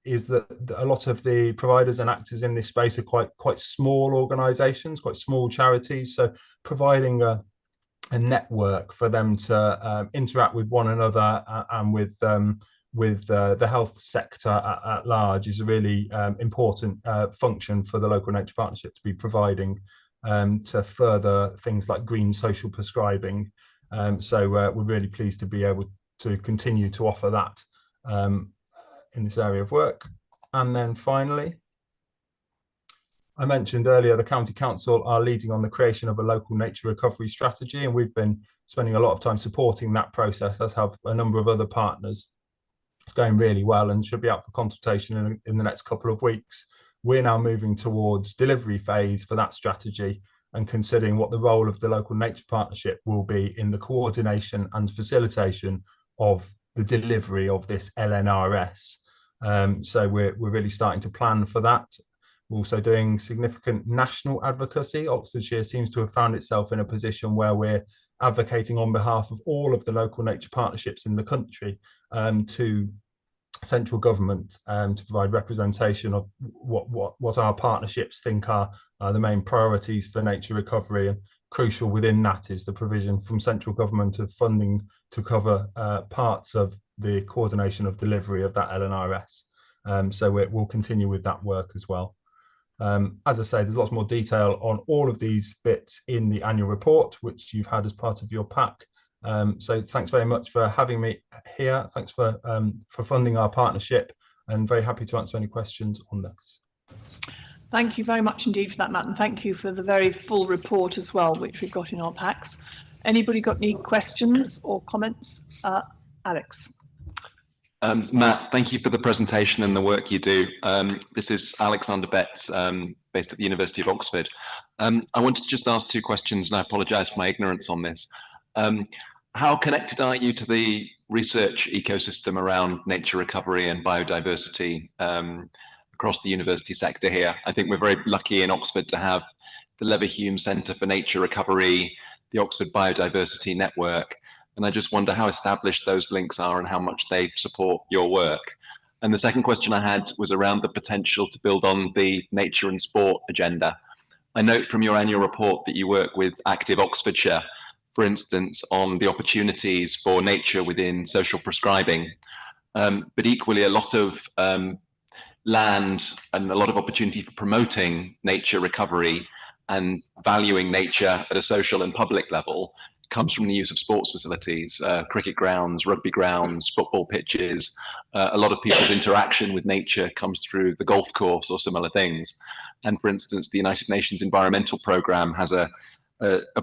is that a lot of the providers and actors in this space are quite small organisations, quite small charities. So providing a network for them to interact with one another and with the health sector at large is a really important function for the local nature partnership to be providing to further things like green social prescribing. So we're really pleased to be able to continue to offer that in this area of work. And then finally, I mentioned earlier the County Council are leading on the creation of a local nature recovery strategy, and we've been spending a lot of time supporting that process, as have a number of other partners. It's going really well and should be out for consultation in the next couple of weeks. We're now moving towards delivery phase for that strategy and considering what the role of the local nature partnership will be in the coordination and facilitation of the delivery of this LNRS. So we're really starting to plan for that. We're also doing significant national advocacy. Oxfordshire seems to have found itself in a position where we're advocating on behalf of all of the local nature partnerships in the country to central government to provide representation of what our partnerships think are the main priorities for nature recovery. And crucial within that is the provision from central government of funding to cover parts of the coordination of delivery of that LNRS. So we'll continue with that work as well. As I say, there's lots more detail on all of these bits in the annual report, which you've had as part of your pack. So thanks very much for having me here. Thanks for funding our partnership, and very happy to answer any questions on this. Thank you very much indeed for that, Matt, and thank you for the very full report as well, which we've got in our packs. Anybody got any questions or comments? Alex. Matt, thank you for the presentation and the work you do. This is Alexander Betts, based at the University of Oxford. I wanted to just ask two questions, and I apologise for my ignorance on this. How connected are you to the research ecosystem around nature recovery and biodiversity across the university sector here? I think we're very lucky in Oxford to have the Leverhulme Centre for Nature Recovery, the Oxford Biodiversity Network, and I just wonder how established those links are and how much they support your work. And the second question I had was around the potential to build on the nature and sport agenda. I note from your annual report that you work with Active Oxfordshire, for instance, on the opportunities for nature within social prescribing, but equally a lot of land and a lot of opportunity for promoting nature recovery and valuing nature at a social and public level comes from the use of sports facilities, cricket grounds, rugby grounds, football pitches. A lot of people's interaction with nature comes through the golf course or similar things. And for instance, the United Nations Environmental Programme has a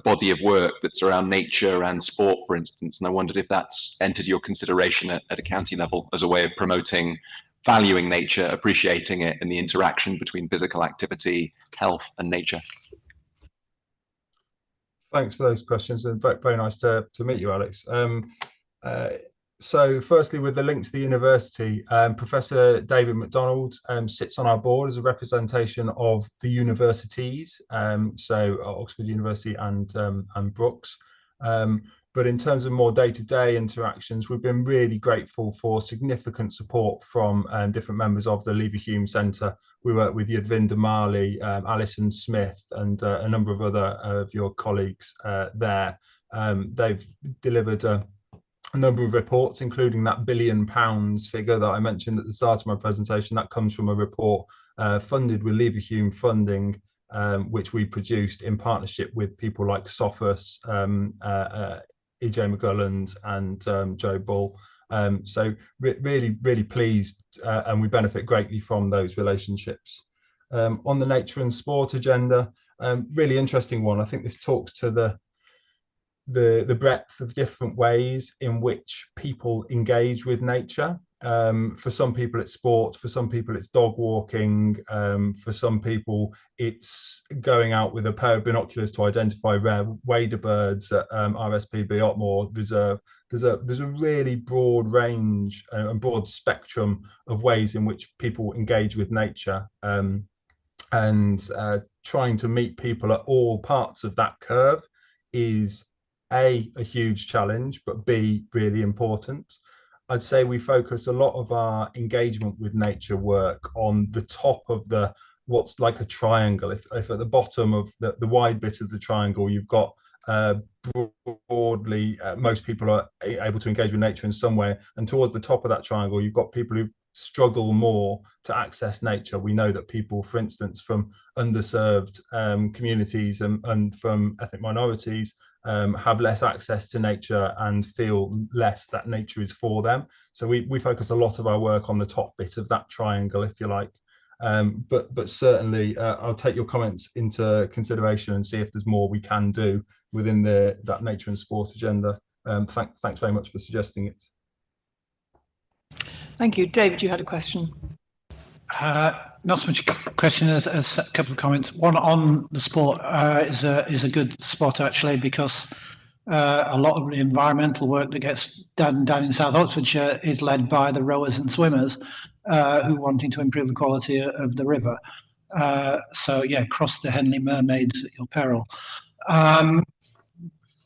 body of work that's around nature and sport, for instance. And I wondered if that's entered your consideration at a county level as a way of promoting, valuing nature, appreciating it, and the interaction between physical activity, health, and nature. Thanks for those questions, and very nice to meet you, Alex. So firstly, with the link to the university, Professor David MacDonald sits on our board as a representation of the universities, so Oxford University and Brookes. But in terms of more day-to-day interactions, we've been really grateful for significant support from different members of the Leverhulme Centre. We work with Yadvinda Mali, Alison Smith, and a number of other of your colleagues there. They've delivered a number of reports, including that £1 billion figure that I mentioned at the start of my presentation. That comes from a report funded with Leverhulme funding, which we produced in partnership with people like Sophos, E.J. McGulland and Joe Bull. So really pleased, and we benefit greatly from those relationships. On the nature and sport agenda, really interesting one. I think this talks to the breadth of different ways in which people engage with nature. For some people it's sport, for some people it's dog walking, for some people it's going out with a pair of binoculars to identify rare wader birds at RSPB Otmore Reserve. There's a really broad range and broad spectrum of ways in which people engage with nature, and trying to meet people at all parts of that curve is a huge challenge, but B, really important. I'd say we focus a lot of our engagement with nature work on the top of what's like a triangle. If at the bottom of the wide bit of the triangle, you've got broadly, most people are able to engage with nature in some way. And towards the top of that triangle, you've got people who struggle more to access nature. We know that people, for instance, from underserved communities and from ethnic minorities have less access to nature and feel less that nature is for them. So we focus a lot of our work on the top bit of that triangle, if you like. But certainly I'll take your comments into consideration and see if there's more we can do within that nature and sport agenda. Thanks very much for suggesting it. Thank you. David, you had a question. Not so much a question as a couple of comments. One on the sport is a good spot actually, because a lot of the environmental work that gets done down in South Oxfordshire is led by the rowers and swimmers who are wanting to improve the quality of the river. So yeah, cross the Henley mermaids at your peril.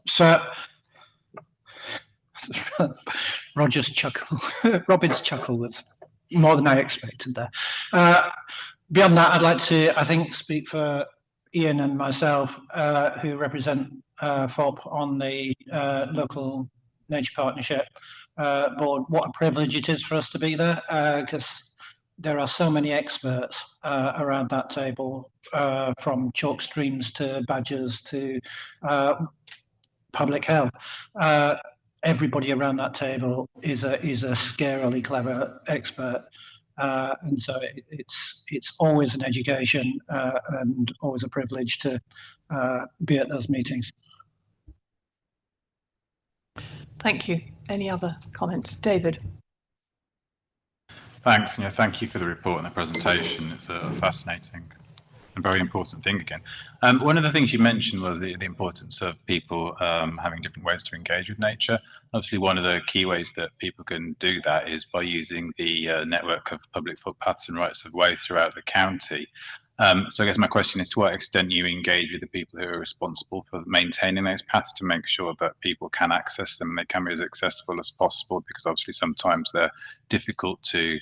So Robin's chuckle was more than I expected there. Beyond that, I'd like to, I think, speak for Ian and myself, who represent FOP on the local nature partnership board. What a privilege it is for us to be there, because there are so many experts around that table, from chalk streams to badgers to public health. Everybody around that table is a scarily clever expert, and so it's always an education and always a privilege to be at those meetings. Thank you. Any other comments? David? Thanks. Yeah, thank you for the report and the presentation. It's a fascinating and very important thing again. One of the things you mentioned was the importance of people having different ways to engage with nature. Obviously, one of the key ways that people can do that is by using the network of public footpaths and rights of way throughout the county. So I guess my question is, to what extent you engage with the people who are responsible for maintaining those paths to make sure that people can access them and they can be as accessible as possible, because obviously sometimes they're difficult to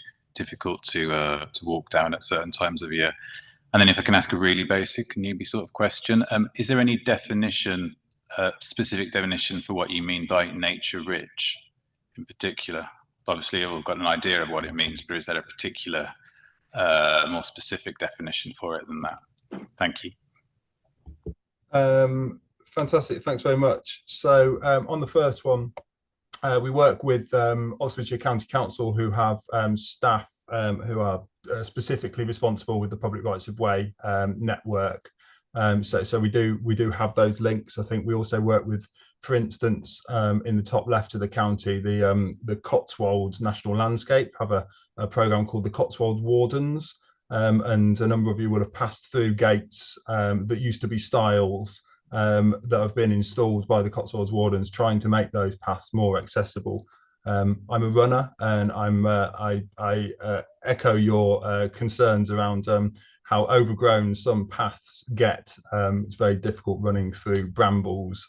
walk down at certain times of year. And then if I can ask a really basic newbie sort of question, is there any definition, specific definition for what you mean by nature rich in particular? Obviously, we've got an idea of what it means, but is there a particular more specific definition for it than that? Thank you. Fantastic, thanks very much. So on the first one, we work with Oxfordshire County Council, who have staff who are specifically responsible with the public rights of way network. So we do have those links. I think we also work with, for instance, in the top left of the county, the Cotswolds National Landscape have a program called the Cotswold Wardens, and a number of you will have passed through gates that used to be stiles that have been installed by the Cotswolds Wardens, trying to make those paths more accessible. I'm a runner, and I echo your concerns around how overgrown some paths get. It's very difficult running through brambles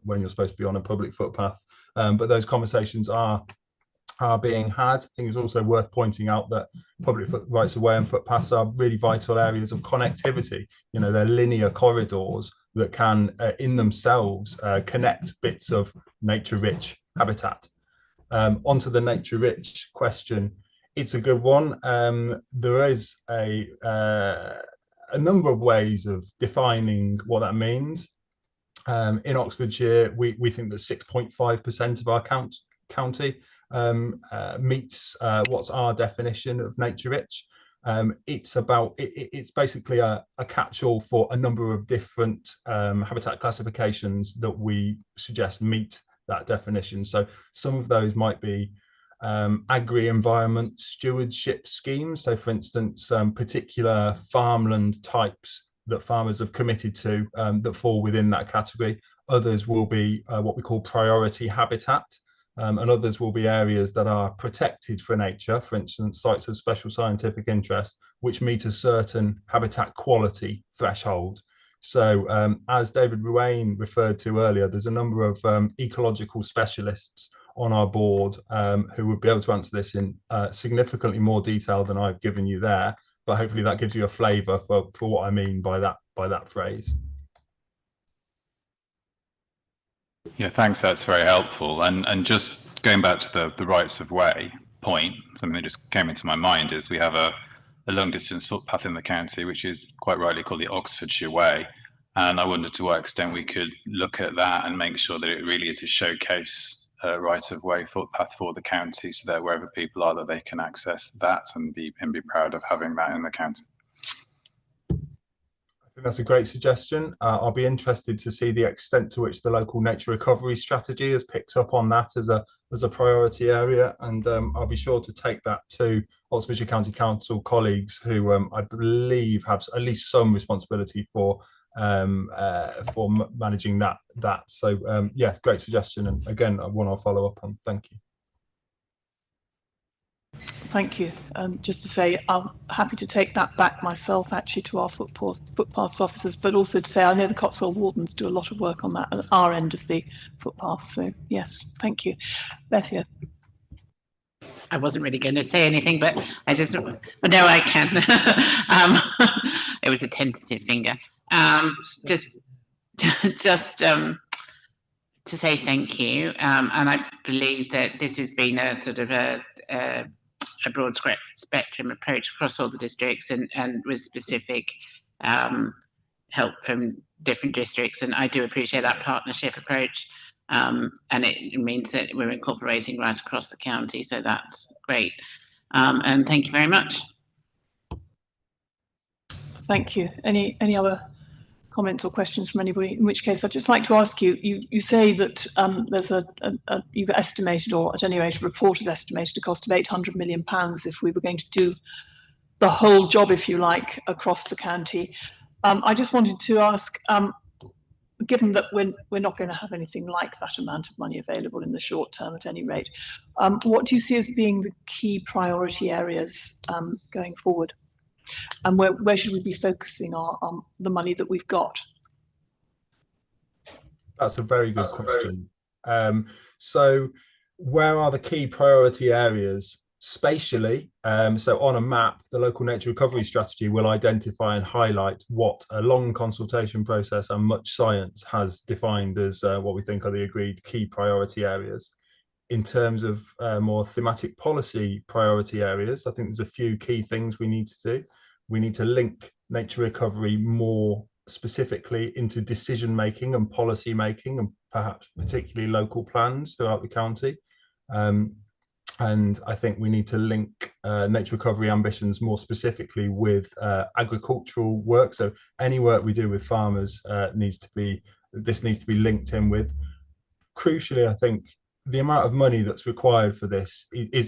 when you're supposed to be on a public footpath. But those conversations are being had. I think it's also worth pointing out that public rights of way and footpaths are really vital areas of connectivity. You know, they're linear corridors that can, in themselves, connect bits of nature-rich habitat. Onto the nature-rich question, it's a good one. There is a number of ways of defining what that means. In Oxfordshire, we think that 6.5% of our county meets what's our definition of nature-rich. It's basically a catch-all for a number of different habitat classifications that we suggest meet that definition. So some of those might be agri-environment stewardship schemes. So for instance, particular farmland types that farmers have committed to that fall within that category. Others will be what we call priority habitat. And others will be areas that are protected for nature, for instance, sites of special scientific interest, which meet a certain habitat quality threshold. So as David Ruane referred to earlier, there's a number of ecological specialists on our board who would be able to answer this in significantly more detail than I've given you there. But hopefully that gives you a flavour for what I mean by that phrase. Yeah, thanks. That's very helpful. And just going back to the rights of way point, something that just came into my mind is we have a long distance footpath in the county, which is quite rightly called the Oxfordshire Way. And I wonder to what extent we could look at that and make sure that it really is a showcase right of way footpath for the county, so that wherever people are, that they can access that and be proud of having that in the county. I think that's a great suggestion. I'll be interested to see the extent to which the local nature recovery strategy has picked up on that as a priority area, and I'll be sure to take that to Oxfordshire County Council colleagues who I believe have at least some responsibility for managing that. So yeah, great suggestion, and again, one I'll follow up on. Thank you. Thank you. Just to say, I'm happy to take that back myself, actually, to our footpaths officers, but also to say I know the Cotswold Wardens do a lot of work on that at our end of the footpath. So yes, thank you. Bethia. I wasn't really going to say anything, but I just, but no, I can. It was a tentative finger. Just to say thank you, and I believe that this has been a sort of a broad spectrum approach across all the districts, and with specific help from different districts. And I do appreciate that partnership approach, and it means that we're incorporating right across the county. So that's great. And thank you very much. Thank you. Any other comments or questions from anybody, in which case I'd just like to ask you, you say that there's you've estimated, or at any rate a report has estimated, a cost of £800 million if we were going to do the whole job, if you like, across the county. I just wanted to ask, given that we're not going to have anything like that amount of money available in the short term at any rate, what do you see as being the key priority areas going forward? And where should we be focusing on the money that we've got? That's a very good question. So where are the key priority areas spatially? So on a map, the local nature recovery strategy will identify and highlight what a long consultation process and much science has defined as what we think are the agreed key priority areas. In terms of more thematic policy priority areas, I think there's a few key things we need to do. We need to link nature recovery more specifically into decision making and policy making, and perhaps particularly local plans throughout the county. And I think we need to link nature recovery ambitions more specifically with agricultural work. So any work we do with farmers needs to be linked in with. Crucially, I think the amount of money that's required for this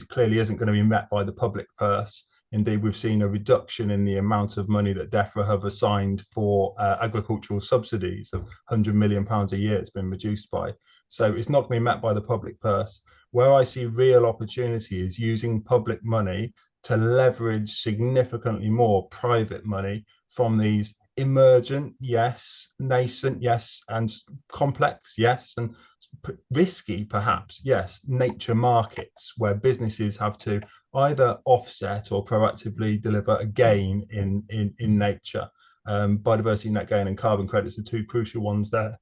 clearly isn't going to be met by the public purse. Indeed, we've seen a reduction in the amount of money that DEFRA have assigned for agricultural subsidies of £100 million a year. It's been reduced by. So it's not going to be met by the public purse. Where I see real opportunity is using public money to leverage significantly more private money from these emergent, yes, nascent, yes, and complex, yes, and risky, perhaps, yes, nature markets where businesses have to either offset or proactively deliver a gain in nature. Biodiversity net gain and carbon credits are two crucial ones there.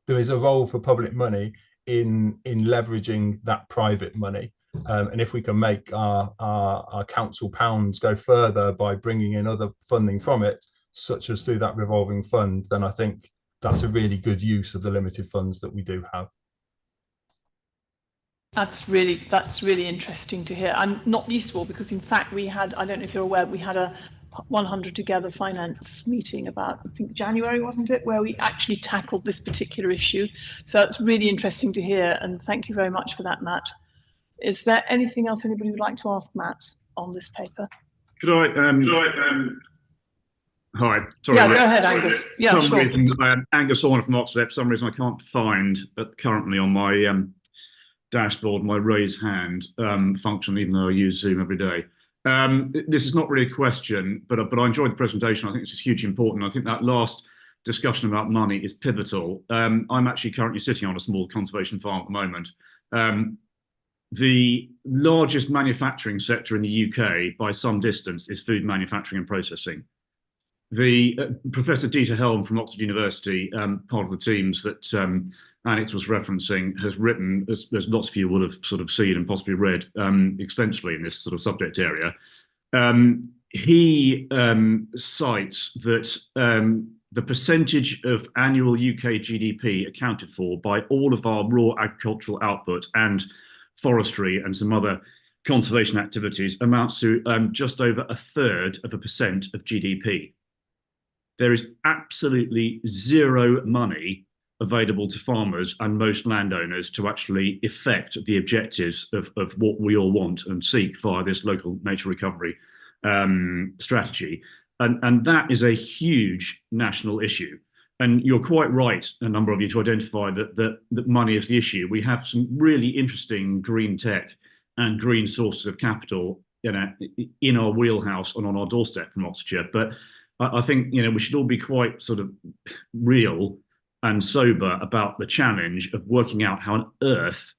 There is a role for public money in leveraging that private money. And if we can make our council pounds go further by bringing in other funding from it, such as through that revolving fund, then I think that's a really good use of the limited funds that we do have. That's really interesting to hear, and not useful because in fact we had, I don't know if you're aware, we had a 100 Together finance meeting about, I think January, wasn't it, where we actually tackled this particular issue. So it's really interesting to hear, and thank you very much for that, Matt. Is there anything else anybody would like to ask Matt on this paper? Could I hi, sorry. Yeah, go ahead, Angus. Yeah, for some sure. reason, Angus Horner from Oxfordshire. For some reason, I can't find currently on my dashboard my raise hand function, even though I use Zoom every day. This is not really a question, but I enjoyed the presentation. I think it's hugely important. I think that last discussion about money is pivotal. I'm actually currently sitting on a small conservation farm at the moment. The largest manufacturing sector in the UK by some distance is food manufacturing and processing. Professor Dieter Helm from Oxford University, part of the teams that Anix was referencing, has written, as lots of you will have sort of seen and possibly read extensively in this sort of subject area. He cites that the percentage of annual UK GDP accounted for by all of our raw agricultural output and forestry and some other conservation activities amounts to just over 1/3% of GDP. There is absolutely zero money available to farmers and most landowners to actually effect the objectives of what we all want and seek via this local nature recovery strategy. And that is a huge national issue. And you're quite right, a number of you, to identify that money is the issue. We have some really interesting green tech and green sources of capital in our wheelhouse and on our doorstep from Oxfordshire. But I think we should all be quite sort of real and sober about the challenge of working out how on earth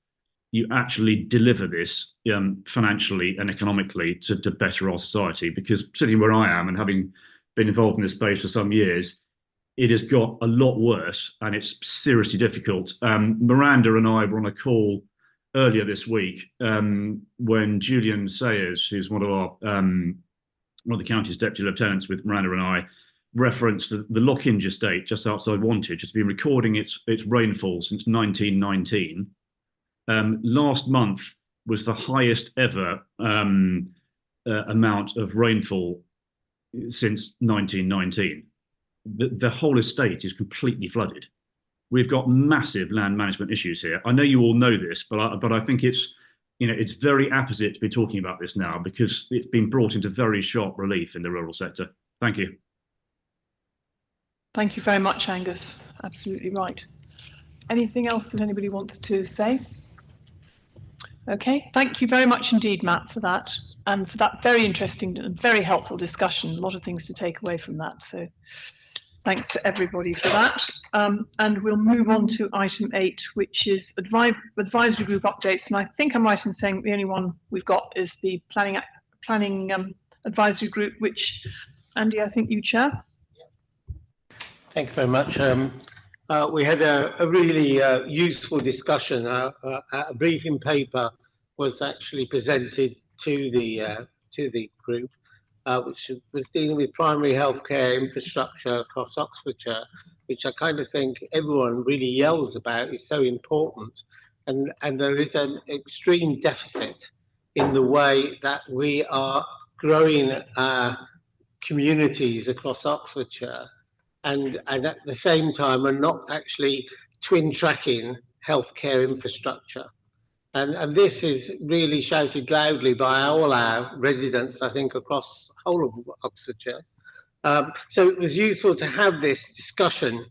you actually deliver this financially and economically to better our society. Because sitting where I am and having been involved in this space for some years, it has got a lot worse and it's seriously difficult. Miranda and I were on a call earlier this week when Julian Sayers, who's one of the county's deputy lieutenants with Miranda and I, referenced the Lockinge estate just outside Wantage. It's been recording its rainfall since 1919. Last month was the highest ever amount of rainfall since 1919. the whole estate is completely flooded. We've got massive land management issues here. I know you all know this, but I think it's, you know, it's very apposite to be talking about this now because it's been brought into very sharp relief in the rural sector. Thank you. Thank you very much, Angus. Absolutely right. Anything else that anybody wants to say? Okay, thank you very much indeed, Matt, for that, and for that very interesting and very helpful discussion. A lot of things to take away from that. So thanks to everybody for that. And we'll move on to item 8, which is advisory group updates. And I think I'm right in saying the only one we've got is the planning advisory group, which, Andy, I think you chair. Thank you very much. We had a really useful discussion. A briefing paper was actually presented to the group, which was dealing with primary healthcare infrastructure across Oxfordshire, which I kind of think everyone really yells about. Is so important, and there is an extreme deficit in the way that we are growing communities across Oxfordshire. And at the same time, we're not actually twin tracking healthcare infrastructure. And this is really shouted loudly by all our residents, I think, across the whole of Oxfordshire. So it was useful to have this discussion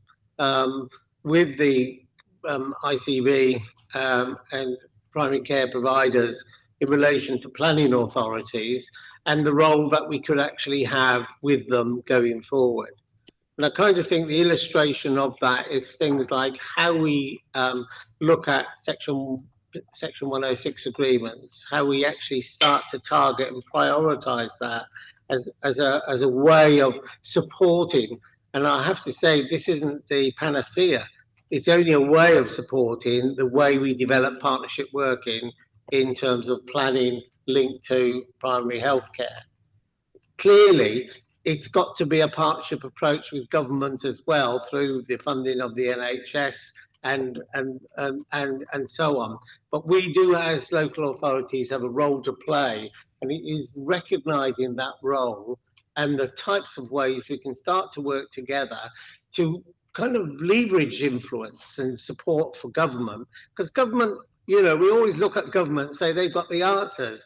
with the ICB and primary care providers in relation to planning authorities and the role that we could actually have with them going forward. And I kind of think the illustration of that is things like how we look at Section 106 agreements, how we actually start to target and prioritise that as a way of supporting. And I have to say, this isn't the panacea. It's only a way of supporting the way we develop partnership working in terms of planning linked to primary healthcare. Clearly, it's got to be a partnership approach with government as well through the funding of the NHS and so on. But we do, as local authorities, have a role to play, and it is recognising that role and the types of ways we can start to work together to kind of leverage influence and support for government. Because government, you know, we always look at government and say they've got the answers,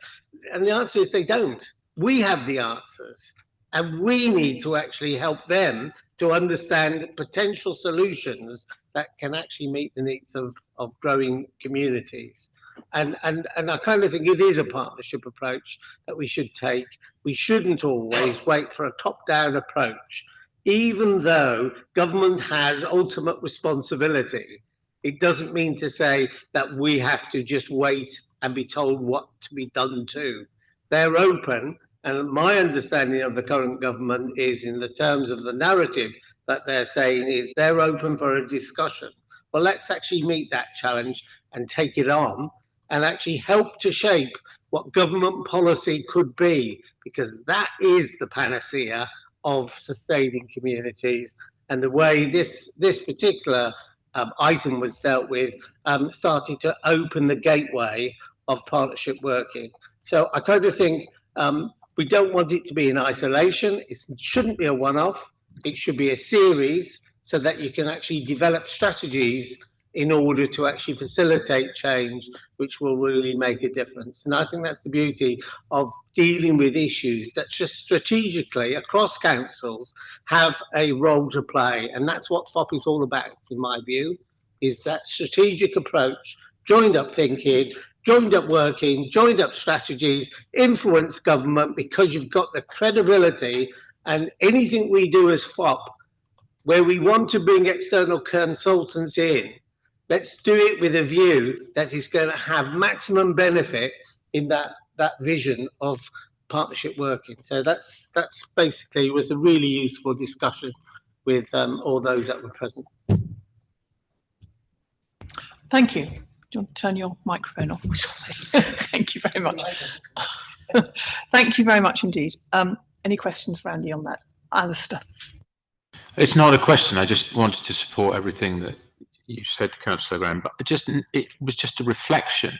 and the answer is they don't. We have the answers. And we need to actually help them to understand potential solutions that can actually meet the needs of growing communities. And I kind of think it is a partnership approach that we should take. We shouldn't always wait for a top-down approach. Even though government has ultimate responsibility, it doesn't mean to say that we have to just wait and be told what to be done to. They're open. And my understanding of the current government is, in the terms of the narrative that they're saying, is they're open for a discussion. Well, let's actually meet that challenge and take it on and actually help to shape what government policy could be, because that is the panacea of sustaining communities. And the way this particular item was dealt with started to open the gateway of partnership working. So I kind of think we don't want it to be in isolation. It shouldn't be a one-off. It should be a series so that you can actually develop strategies in order to actually facilitate change, which will really make a difference. And I think that's the beauty of dealing with issues that just strategically across councils have a role to play. And that's what FOP is all about, in my view, is that strategic approach, joined up thinking, joined up working, joined up strategies, influence government, because you've got the credibility. And anything we do as FOP, where we want to bring external consultants in, let's do it with a view that is going to have maximum benefit in that vision of partnership working. So that's basically was a really useful discussion with all those that were present. Thank you. Do you want to turn your microphone off? Thank you very much. Thank you very much indeed. Any questions for Andy on that? Alistair. It's not a question. I just wanted to support everything that you said, Councillor Graham, but it was just a reflection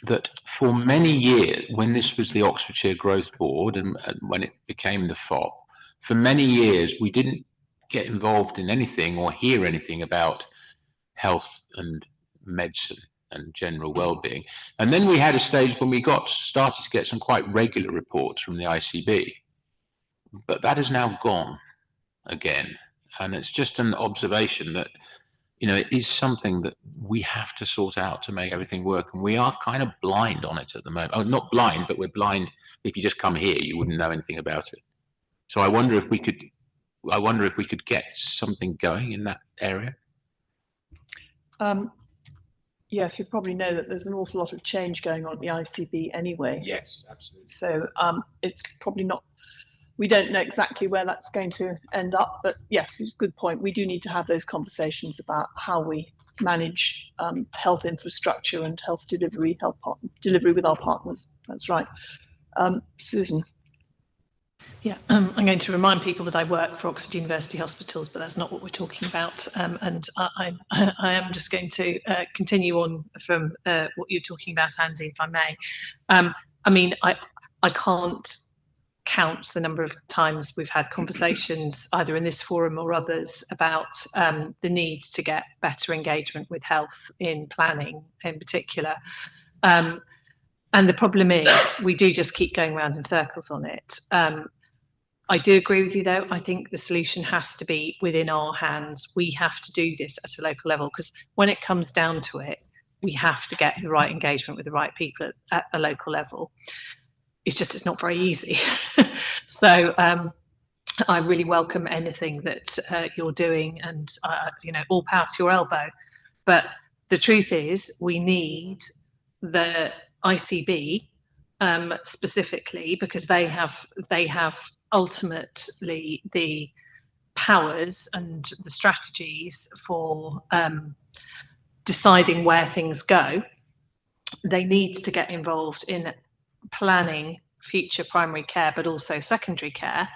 that for many years, when this was the Oxfordshire Growth Board and when it became the FOP, for many years we didn't get involved in anything or hear anything about health and medicine and general well-being. And then we had a stage when we started to get some quite regular reports from the ICB, but that has now gone again. And it's just an observation that, you know, it is something that we have to sort out to make everything work. And we are kind of blind on it at the moment. Oh, not blind, but we're blind. If you just come here, you wouldn't know anything about it. So I wonder if we could get something going in that area. Yes, you probably know that there's an awful lot of change going on at the ICB anyway. Yes, absolutely. So it's probably not, we don't know exactly where that's going to end up, but yes, it's a good point. We do need to have those conversations about how we manage health infrastructure and health delivery, delivery with our partners. That's right. Susan. Yeah, I'm going to remind people that I work for Oxford University Hospitals, but that's not what we're talking about. And I am just going to continue on from what you're talking about, Andy, if I may. I mean, I can't count the number of times we've had conversations, either in this forum or others, about the need to get better engagement with health in planning in particular. And the problem is we do just keep going round in circles on it. I do agree with you, though. I think the solution has to be within our hands. We have to do this at a local level, because when it comes down to it, we have to get the right engagement with the right people at a local level. It's not very easy. So I really welcome anything that you're doing, and you know, all power to your elbow. But the truth is, we need the ICB specifically, because they have ultimately the powers and the strategies for deciding where things go. They need to get involved in planning future primary care, but also secondary care.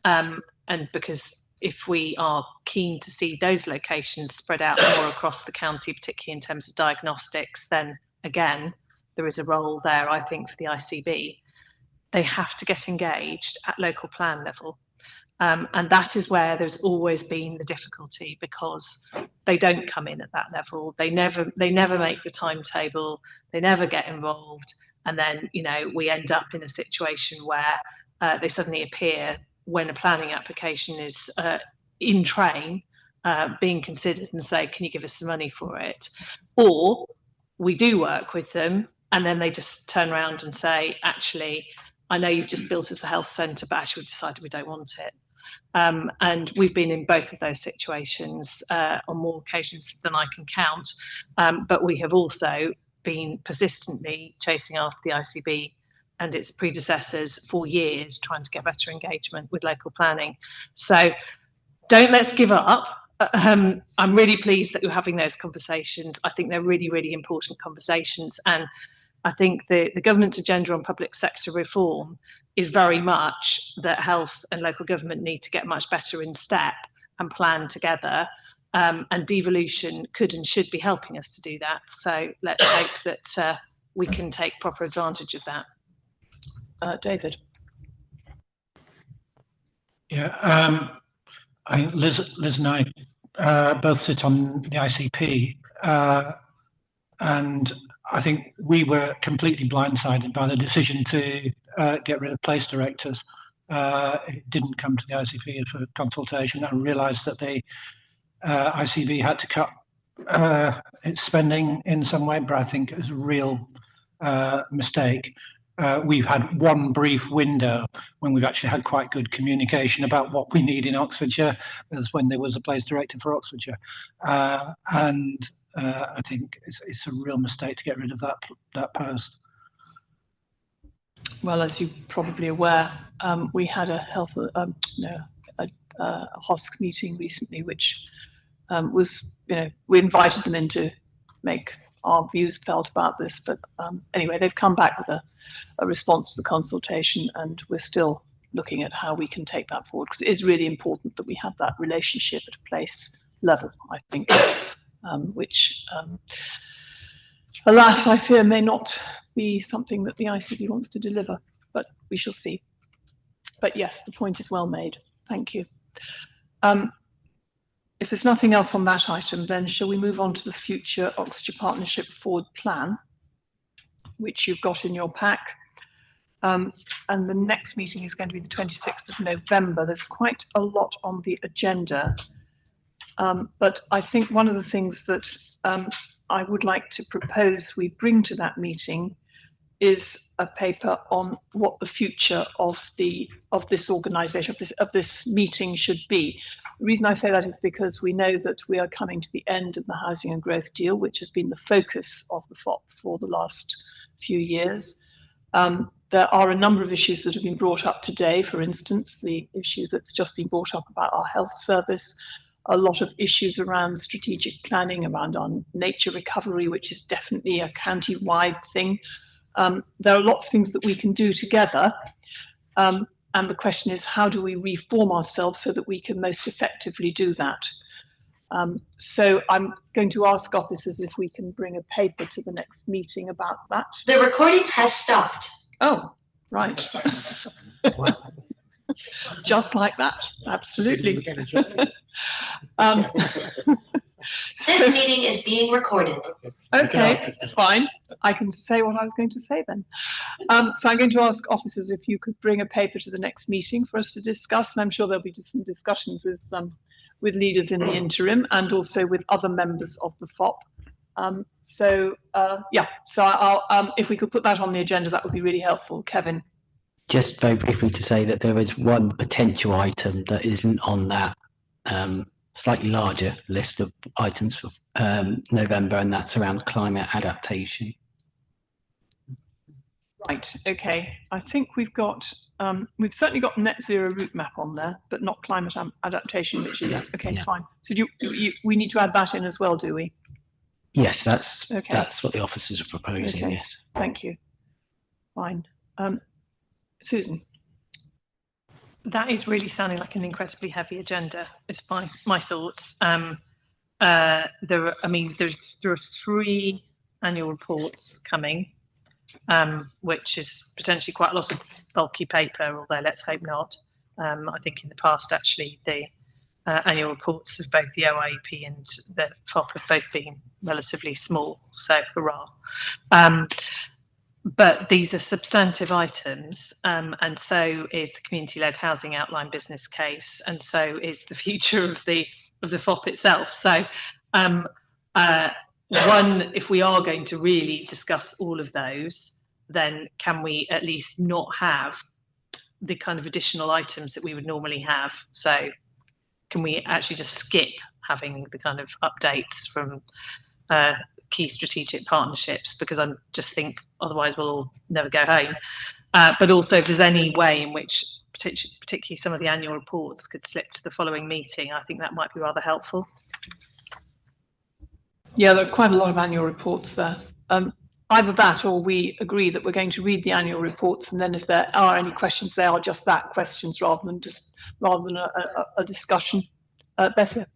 And because if we are keen to see those locations spread out more across the county, particularly in terms of diagnostics, then again, there is a role there, I think, for the ICB. They have to get engaged at local plan level. And that is where there's always been the difficulty, because they don't come in at that level. They never make the timetable. They never get involved. And then, you know, we end up in a situation where they suddenly appear when a planning application is in train, being considered, and say, can you give us some money for it? Or we do work with them, and then they just turn around and say, actually, I know you've just built us a health centre, but actually we've decided we don't want it. And we've been in both of those situations on more occasions than I can count. But we have also been persistently chasing after the ICB and its predecessors for years, trying to get better engagement with local planning. So don't let's give up. I'm really pleased that you're having those conversations. I think they're really, really important conversations. And I think the government's agenda on public sector reform is very much that health and local government need to get much better in step and plan together. And devolution could and should be helping us to do that. So let's hope that we can take proper advantage of that. David. Yeah, Liz and I both sit on the ICP, and I think we were completely blindsided by the decision to get rid of place directors. It didn't come to the ICP for consultation. I realised that the ICB had to cut its spending in some way, but I think it was a real mistake. We've had one brief window when we've actually had quite good communication about what we need in Oxfordshire, as when there was a place director for Oxfordshire. And I think it's a real mistake to get rid of that post. Well, as you're probably aware, we had a HOSC meeting recently, which was, we invited them in to make our views felt about this. But anyway, they've come back with a response to the consultation, and we're still looking at how we can take that forward, because it is really important that we have that relationship at a place level, I think, which, alas, I fear may not be something that the ICB wants to deliver, but we shall see. But yes, the point is well made. Thank you. if there's nothing else on that item, then shall we move on to the future Oxfordshire Partnership Forward Plan, which you've got in your pack. And the next meeting is going to be the 26th of November. There's quite a lot on the agenda. But I think one of the things that I would like to propose we bring to that meeting is a paper on what the future of this organisation, of this meeting should be. The reason I say that is because we know that we are coming to the end of the housing and growth deal, which has been the focus of the FOP for the last few years. There are a number of issues that have been brought up today. For instance, the issue that's just been brought up about our health service, a lot of issues around strategic planning, around our nature recovery, which is definitely a county-wide thing. There are lots of things that we can do together. And the question is, how do we reform ourselves so that we can most effectively do that? So I'm going to ask officers if we can bring a paper to the next meeting about that. The recording has stopped. Oh, right. Just like that, absolutely. This meeting is being recorded. Okay, fine. I can say what I was going to say then. So I'm going to ask officers if you could bring a paper to the next meeting for us to discuss, and I'm sure there'll be some discussions with leaders in the interim and also with other members of the FOP. So I'll, if we could put that on the agenda, that would be really helpful. Kevin. Just very briefly to say that there is one potential item that isn't on that slightly larger list of items for November, and that's around climate adaptation. Right, okay. I think we've certainly got net zero route map on there, but not climate adaptation, which is, okay, yeah. Fine. So we need to add that in as well, do we? Yes, that's what the officers are proposing, okay. Yes. Thank you. Fine. Susan. That is really sounding like an incredibly heavy agenda, is my thoughts. There are 3 annual reports coming, which is potentially quite a lot of bulky paper, although let's hope not. I think in the past, actually, the annual reports of both the OIEP and the FOP have both been relatively small, so hurrah. But these are substantive items, and so is the community-led housing outline business case, and so is the future of the FOP itself. So, if we are going to really discuss all of those, then can we at least not have the kind of additional items that we would normally have? So, can we actually just skip having the kind of updates from key strategic partnerships, because I just think otherwise we'll all never go home. But also if there's any way in which particularly some of the annual reports could slip to the following meeting, I think that might be rather helpful. Yeah, there are quite a lot of annual reports there. Either that or we agree that we're going to read the annual reports, and then if there are any questions, they are just that, questions rather than a discussion. Bethia.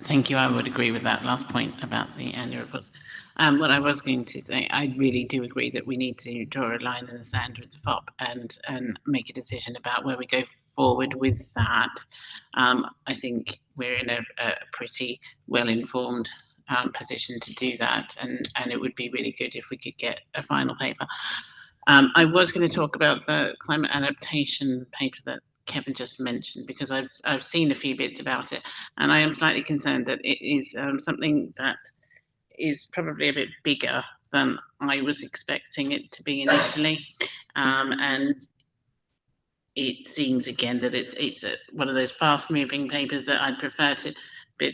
Thank you. I would agree with that last point about the annual reports. What I was going to say, I really do agree that we need to draw a line in the sand with the FOP and make a decision about where we go forward with that. I think we're in a pretty well-informed position to do that, and it would be really good if we could get a final paper. I was going to talk about the climate adaptation paper that Kevin just mentioned, because I've seen a few bits about it, and I am slightly concerned that it is something that is probably a bit bigger than I was expecting it to be initially, and it seems again that it's one of those fast-moving papers that I'd prefer to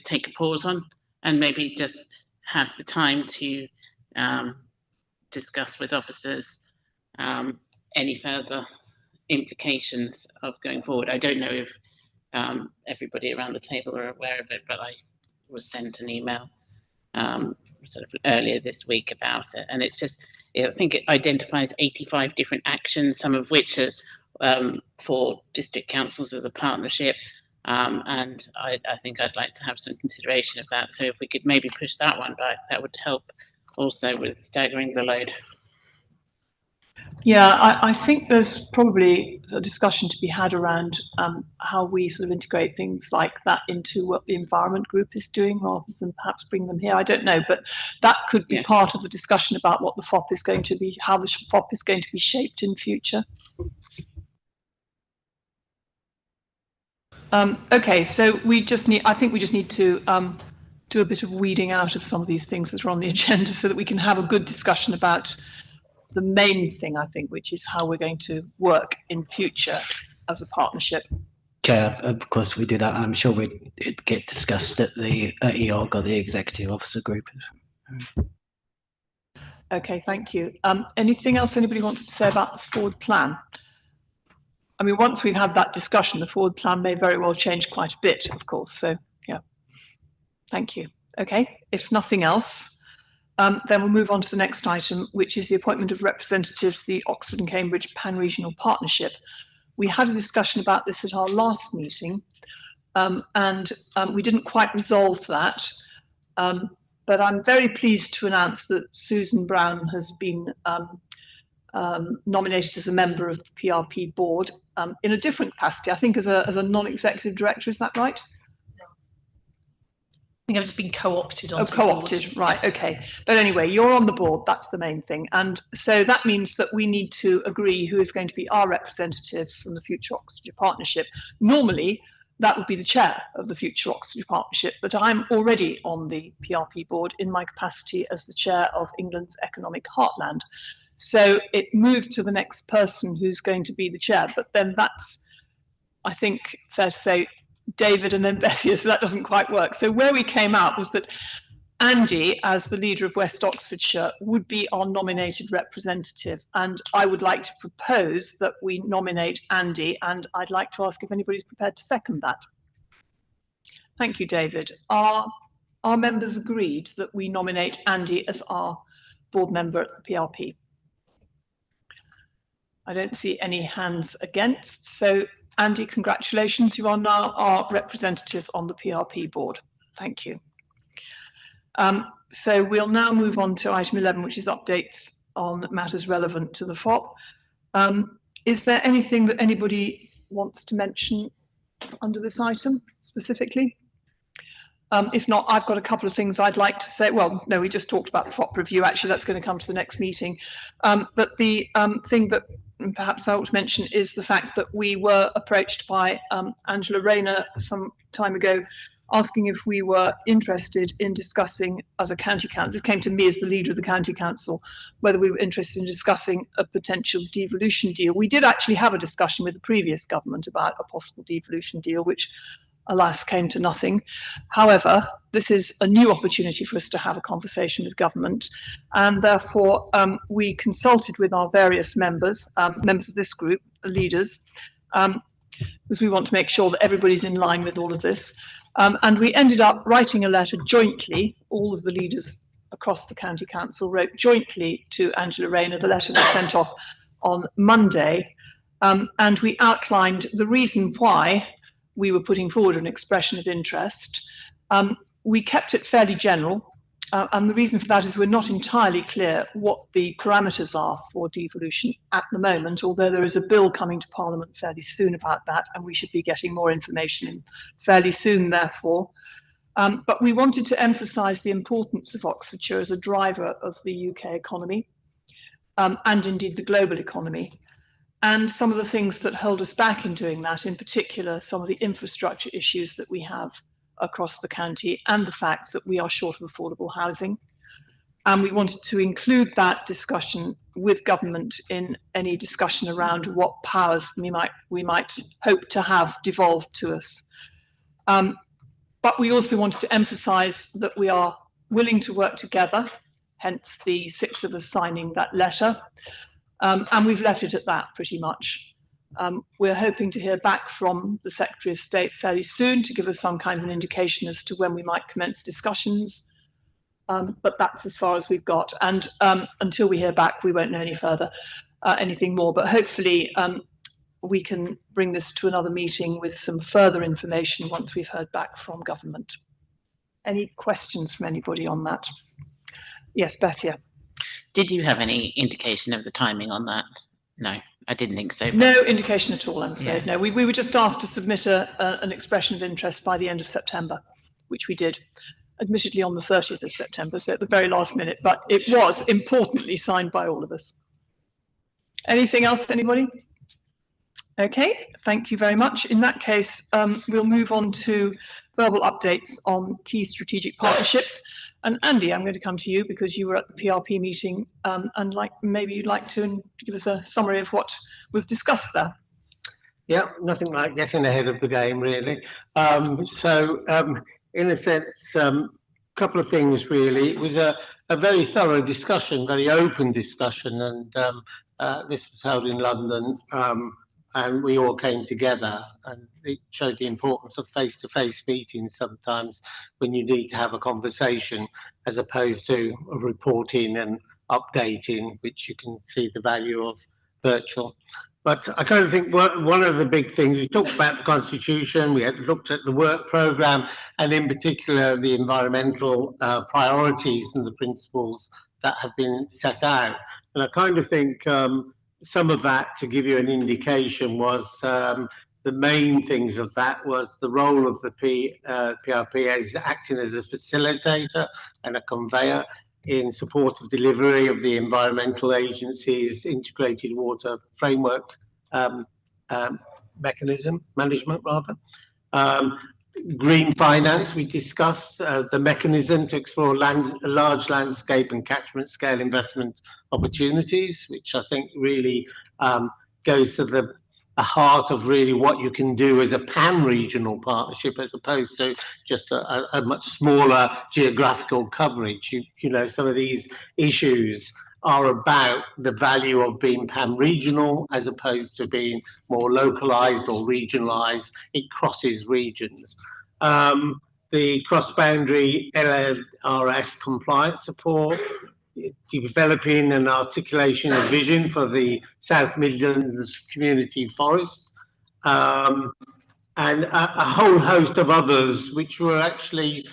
take a pause on and maybe just have the time to discuss with officers any further implications of going forward. I don't know if everybody around the table are aware of it, but I was sent an email sort of earlier this week about it, and it's just, I think it identifies 85 different actions, some of which are for district councils as a partnership, and I think I'd like to have some consideration of that. So if we could maybe push that one back, that would help also with staggering the load. Yeah, I think there's probably a discussion to be had around how we sort of integrate things like that into what the environment group is doing rather than perhaps bring them here. I don't know, but that could be part of the discussion about what the FOP is going to be, how the FOP is going to be shaped in future. Okay, so I think we just need to do a bit of weeding out of some of these things that are on the agenda so that we can have a good discussion about the main thing, I think, which is how we're going to work in future as a partnership. Chair, of course we do that. I'm sure it'd get discussed at the EOG or the Executive Officer Group. Okay, thank you. Anything else anybody wants to say about the forward plan? I mean, once we've had that discussion, the forward plan may very well change quite a bit, of course. So, yeah, thank you. Okay, if nothing else, then we'll move on to the next item, which is the appointment of representatives to the Oxford and Cambridge Pan-Regional Partnership. We had a discussion about this at our last meeting, and we didn't quite resolve that. But I'm very pleased to announce that Susan Brown has been nominated as a member of the PRP board in a different capacity, I think as a non-executive director, is that right? I think I've just been co-opted onto the co-opted, right, okay. But anyway, you're on the board, that's the main thing. And so that means that we need to agree who is going to be our representative from the Future Oxfordshire Partnership. Normally, that would be the chair of the Future Oxfordshire Partnership, but I'm already on the PRP board in my capacity as the chair of England's Economic Heartland. So it moves to the next person who's going to be the chair, but then that's, I think, fair to say, David and then Bethia, so that doesn't quite work. So where we came out was that Andy, as the leader of West Oxfordshire, would be our nominated representative. And I would like to propose that we nominate Andy, and I'd like to ask if anybody's prepared to second that. Thank you, David. Are members agreed that we nominate Andy as our board member at the PRP? I don't see any hands against. So Andy, congratulations. You are now our representative on the PRP board. Thank you. So we'll now move on to item 11, which is updates on matters relevant to the FOP. Is there anything that anybody wants to mention under this item specifically? If not, I've got a couple of things I'd like to say. Well, no, we just talked about the FOP review. Actually, that's going to come to the next meeting. But the thing that perhaps I ought to mention is the fact that we were approached by Angela Rayner some time ago, asking if we were interested in discussing, as a county council, it came to me as the leader of the county council, whether we were interested in discussing a potential devolution deal. We did actually have a discussion with the previous government about a possible devolution deal, which alas came to nothing. However, this is a new opportunity for us to have a conversation with government, and therefore we consulted with our various members of this group, leaders, because we want to make sure that everybody's in line with all of this. And we ended up writing a letter jointly. All of the leaders across the county council wrote jointly to Angela Rayner. The letter was sent off on Monday, and we outlined the reason why we were putting forward an expression of interest. We kept it fairly general, and the reason for that is we're not entirely clear what the parameters are for devolution at the moment, although there is a bill coming to Parliament fairly soon about that, and we should be getting more information fairly soon, therefore. But we wanted to emphasise the importance of Oxfordshire as a driver of the UK economy, and indeed the global economy. And some of the things that hold us back in doing that, in particular, some of the infrastructure issues that we have across the county, and the fact that we are short of affordable housing. And we wanted to include that discussion with government in any discussion around what powers we might hope to have devolved to us. But we also wanted to emphasise that we are willing to work together, hence the 6 of us signing that letter. And we've left it at that pretty much. We're hoping to hear back from the Secretary of State fairly soon to give us some kind of an indication as to when we might commence discussions. But that's as far as we've got. And until we hear back, we won't know any further, anything more. But hopefully we can bring this to another meeting with some further information once we've heard back from government. Any questions from anybody on that? Yes, Bethia. Did you have any indication of the timing on that? No, I didn't think so. No indication at all, I'm afraid. Yeah. No, we were just asked to submit an expression of interest by the end of September, which we did, admittedly on the 30th of September, so at the very last minute, but it was importantly signed by all of us. Anything else, anybody? Okay, thank you very much. In that case, we'll move on to verbal updates on key strategic partnerships. And Andy, I'm going to come to you because you were at the PRP meeting, and maybe you'd like to give us a summary of what was discussed there. Yeah, nothing like getting ahead of the game, really. In a sense, a couple of things, really. It was a very thorough discussion, very open discussion, and this was held in London, and we all came together, and it showed the importance of face-to-face meetings sometimes when you need to have a conversation, as opposed to a reporting and updating, which you can see the value of virtual. But I kind of think one of the big things, we talked about the Constitution, we had looked at the work programme, and in particular the environmental priorities and the principles that have been set out. And I kind of think some of that, to give you an indication, was the main things of that was the role of the PRP as acting as a facilitator and a conveyor in support of delivery of the environmental agency's integrated water framework management rather. Green finance, we discussed the mechanism to explore large landscape and catchment scale investment opportunities, which I think really goes to the heart of really what you can do as a pan-regional partnership, as opposed to just a much smaller geographical coverage. You know, some of these issues are about the value of being pan-regional as opposed to being more localized or regionalized. It crosses regions. The cross-boundary LRS compliance support, developing and articulation of vision for the South Midlands community forest, and a whole host of others which were actually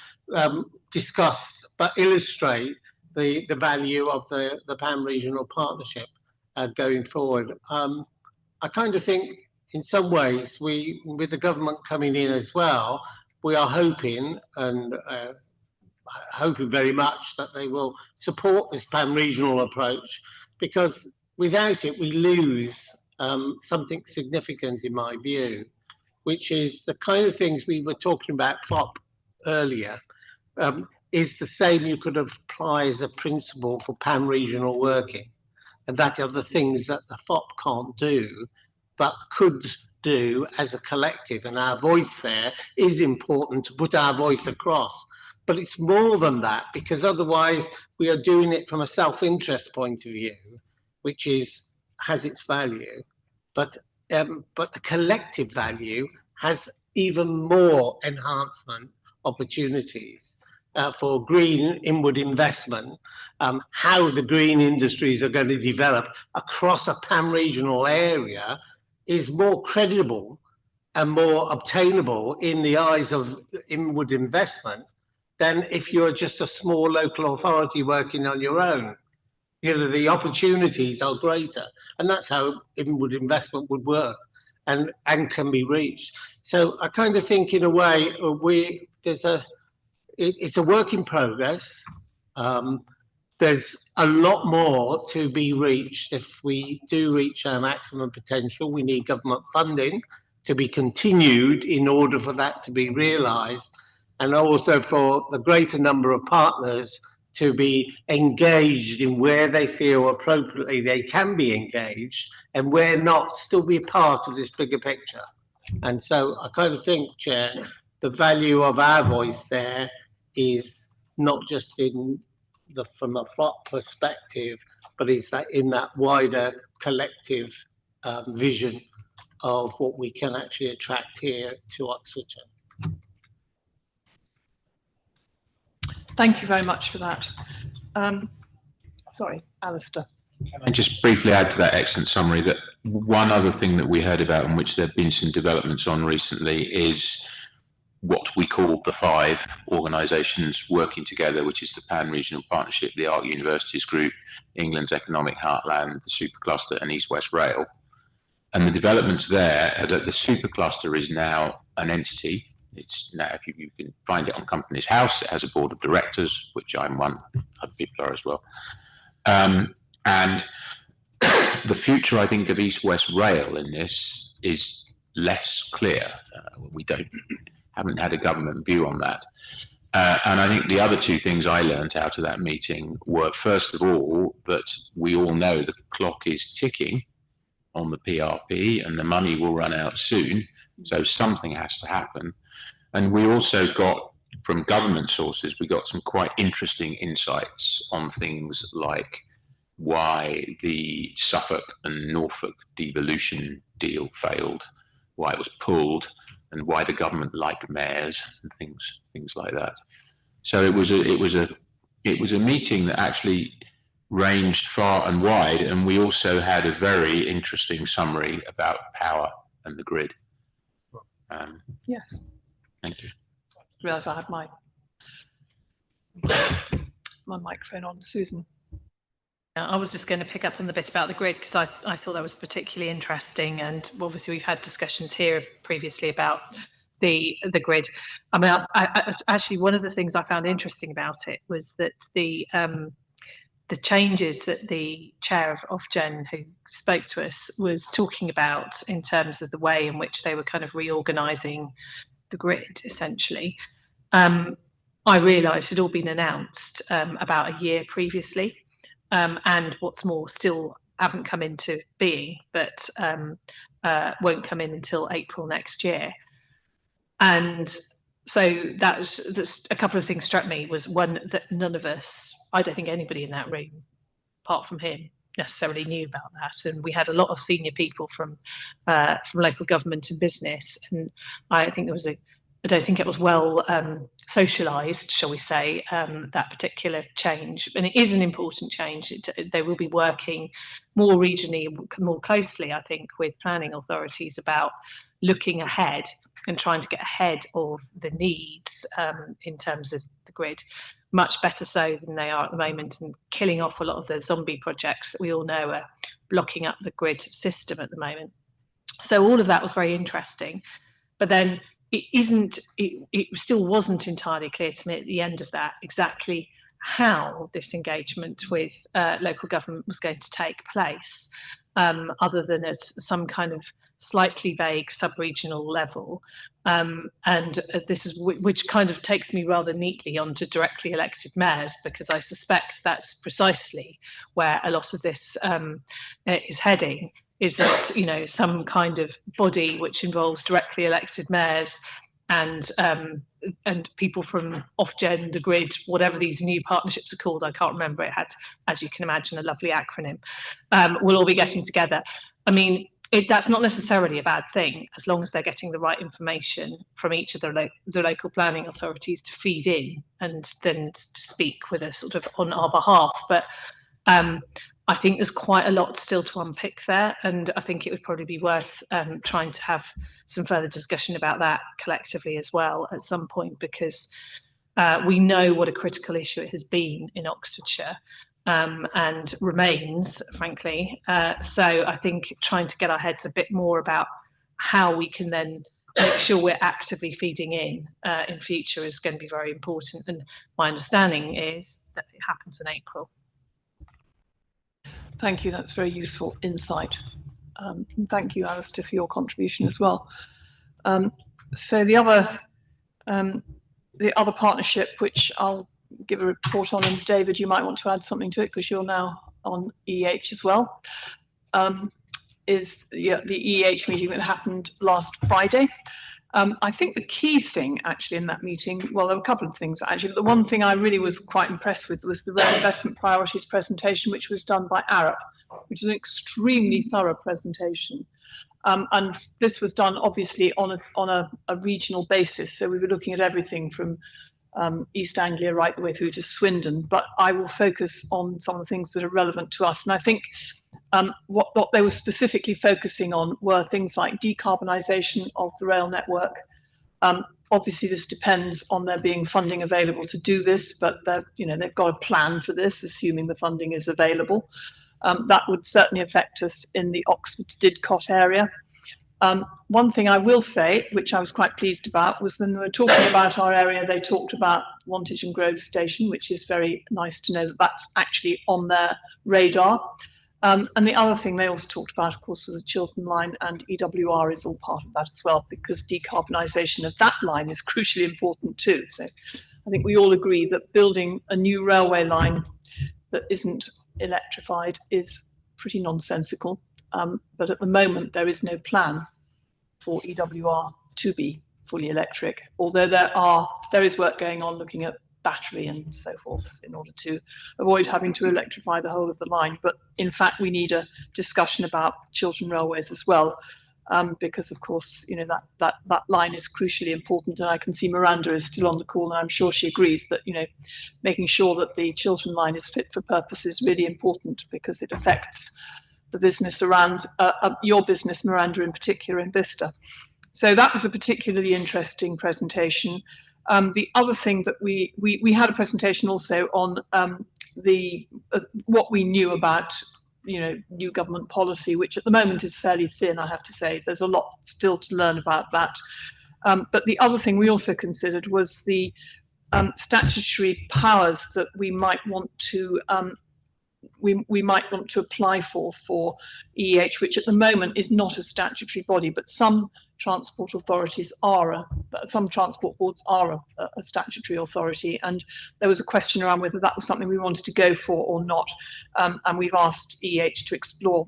discussed but illustrate the value of the pan-regional partnership going forward. I kind of think in some ways with the government coming in as well, we are hoping and hoping very much that they will support this pan-regional approach, because without it we lose something significant in my view, which is the kind of things we were talking about FOP earlier, is the same you could apply as a principle for pan-regional working. And that are the things that the FOP can't do, but could do as a collective. And our voice there is important to put our voice across. But it's more than that, because otherwise we are doing it from a self-interest point of view, which has its value. But the collective value has even more enhancement opportunities. For green inward investment, how the green industries are going to develop across a pan-regional area is more credible and more obtainable in the eyes of inward investment than if you're just a small local authority working on your own. You know, the opportunities are greater, and that's how inward investment would work and can be reached. So I kind of think in a way it's a work in progress. There's a lot more to be reached. If we do reach our maximum potential, we need government funding to be continued in order for that to be realised, and also for the greater number of partners to be engaged in where they feel appropriately they can be engaged, and where not, still be part of this bigger picture. And so I kind of think, Chair, the value of our voice there is not just from a FOP perspective, but is that in that wider collective vision of what we can actually attract here to Oxfordshire. Thank you very much for that. Sorry, Alistair. Can I just briefly add to that excellent summary that one other thing that we heard about, and which there have been some developments on recently, is what we call the 5 organisations working together, which is the Pan-Regional Partnership, the Art Universities Group, England's Economic Heartland, the Supercluster and East West Rail. And the developments there are that the Supercluster is now an entity. It's now, if you can find it on Companies House, it has a board of directors, which I'm one, other people are as well. And the future, I think, of East West Rail in this is less clear. We haven't had a government view on that. And I think the other 2 things I learned out of that meeting were, first of all, that we all know the clock is ticking on the PRP and the money will run out soon. So something has to happen. And we also got, from government sources, we got some quite interesting insights on things like why the Suffolk and Norfolk devolution deal failed, why it was pulled, and why the government liked mayors and things like that. So it was a meeting that actually ranged far and wide, and we also had a very interesting summary about power and the grid. Yes. Thank you. I realise I have my microphone on. Susan. I was just going to pick up on the bit about the grid because I thought that was particularly interesting, and obviously we've had discussions here previously about the grid. I mean, I actually, one of the things I found interesting about it was that the changes that the chair of Ofgem, who spoke to us, was talking about in terms of the way in which they were kind of reorganising the grid, essentially. I realised it had all been announced about a year previously. And what's more, still haven't come into being, but won't come in until April next year. And so that's a couple of things struck me. Was one, that none of us, I don't think anybody in that room, apart from him, necessarily knew about that. And we had a lot of senior people from local government and business, and I think there was I don't think it was well socialised, shall we say, that particular change. And it is an important change. They will be working more regionally, more closely, I think, with planning authorities about looking ahead and trying to get ahead of the needs in terms of the grid, much better so than they are at the moment, and killing off a lot of the zombie projects that we all know are blocking up the grid system at the moment. So all of that was very interesting. But then it still wasn't entirely clear to me at the end of that exactly how this engagement with local government was going to take place, other than at some kind of slightly vague sub-regional level. And this is which kind of takes me rather neatly onto directly elected mayors, because I suspect that's precisely where a lot of this is heading. Is that, you know, some kind of body which involves directly elected mayors and people from Ofgem, the grid, whatever these new partnerships are called, I can't remember. It had, as you can imagine, a lovely acronym. We'll all be getting together. I mean, that's not necessarily a bad thing, as long as they're getting the right information from each of the local planning authorities to feed in and then to speak with us sort of on our behalf. But I think there's quite a lot still to unpick there, and I think it would probably be worth trying to have some further discussion about that collectively as well at some point, because we know what a critical issue it has been in Oxfordshire and remains, frankly. So I think trying to get our heads a bit more about how we can then make sure we're actively feeding in future is going to be very important. And my understanding is that it happens in April. Thank you. That's very useful insight. And thank you, Alistair, for your contribution as well. So the other partnership, which I'll give a report on, and David, you might want to add something to it because you're now on EEH as well, is the EEH meeting that happened last Friday. I think the key thing actually in that meeting, well, there were a couple of things actually, but the one thing I really was quite impressed with was the Rail Investment Priorities presentation, which was done by Arup, which is an extremely thorough presentation. And this was done obviously on a regional basis. So we were looking at everything from East Anglia right the way through to Swindon, but I will focus on some of the things that are relevant to us. And I think what they were specifically focusing on were things like decarbonisation of the rail network, Obviously, this depends on there being funding available to do this, but they've got a plan for this, assuming the funding is available. That would certainly affect us in the Oxford to Didcot area. One thing I will say, which I was quite pleased about, was when they were talking about our area, they talked about Wantage and Grove Station, which is very nice to know that that's actually on their radar. And the other thing they also talked about, of course, was the Chiltern line, and EWR is all part of that as well, because decarbonisation of that line is crucially important too. So I think we all agree that building a new railway line that isn't electrified is pretty nonsensical. But at the moment, there is no plan for EWR to be fully electric, although there is work going on looking at battery and so forth in order to avoid having to electrify the whole of the line. But in fact, we need a discussion about Chiltern Railways as well, because of course, that line is crucially important. And I can see Miranda is still on the call, and I'm sure she agrees that making sure that the Chiltern line is fit for purpose is really important, because it affects the business around your business, Miranda, in particular, in Bicester. So that was a particularly interesting presentation. The other thing that we had a presentation also on what we knew about new government policy, which at the moment is fairly thin, I have to say. There's a lot still to learn about that. But the other thing we also considered was the statutory powers that we might want to apply for EEH, which at the moment is not a statutory body, but some transport authorities are, some transport boards are a statutory authority. And there was a question around whether that was something we wanted to go for or not. And we've asked EEH to explore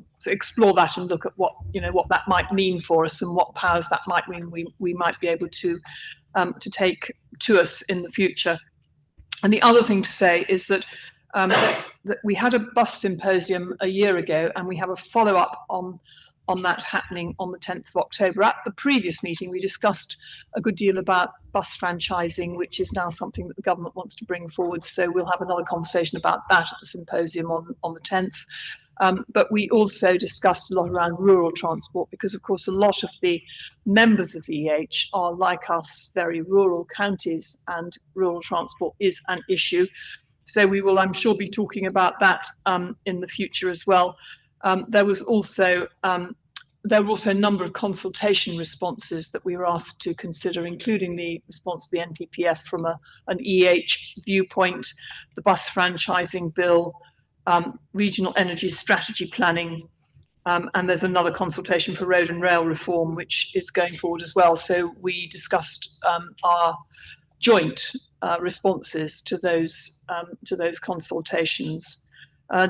that and look at what that might mean for us and what powers that might mean we might be able to take to us in the future. And the other thing to say is that that we had a bus symposium a year ago, and we have a follow-up on that happening on the 10th of October. At the previous meeting, we discussed a good deal about bus franchising, which is now something that the government wants to bring forward. So we'll have another conversation about that at the symposium on the 10th. But we also discussed a lot around rural transport, because of course a lot of the members of the EH are, like us, very rural counties, and rural transport is an issue. So we will, I'm sure, be talking about that in the future as well. There were also a number of consultation responses that we were asked to consider, including the response to the NPPF from an EH viewpoint, the bus franchising bill, regional energy strategy planning, and there's another consultation for road and rail reform, which is going forward as well. So we discussed our joint responses to those consultations.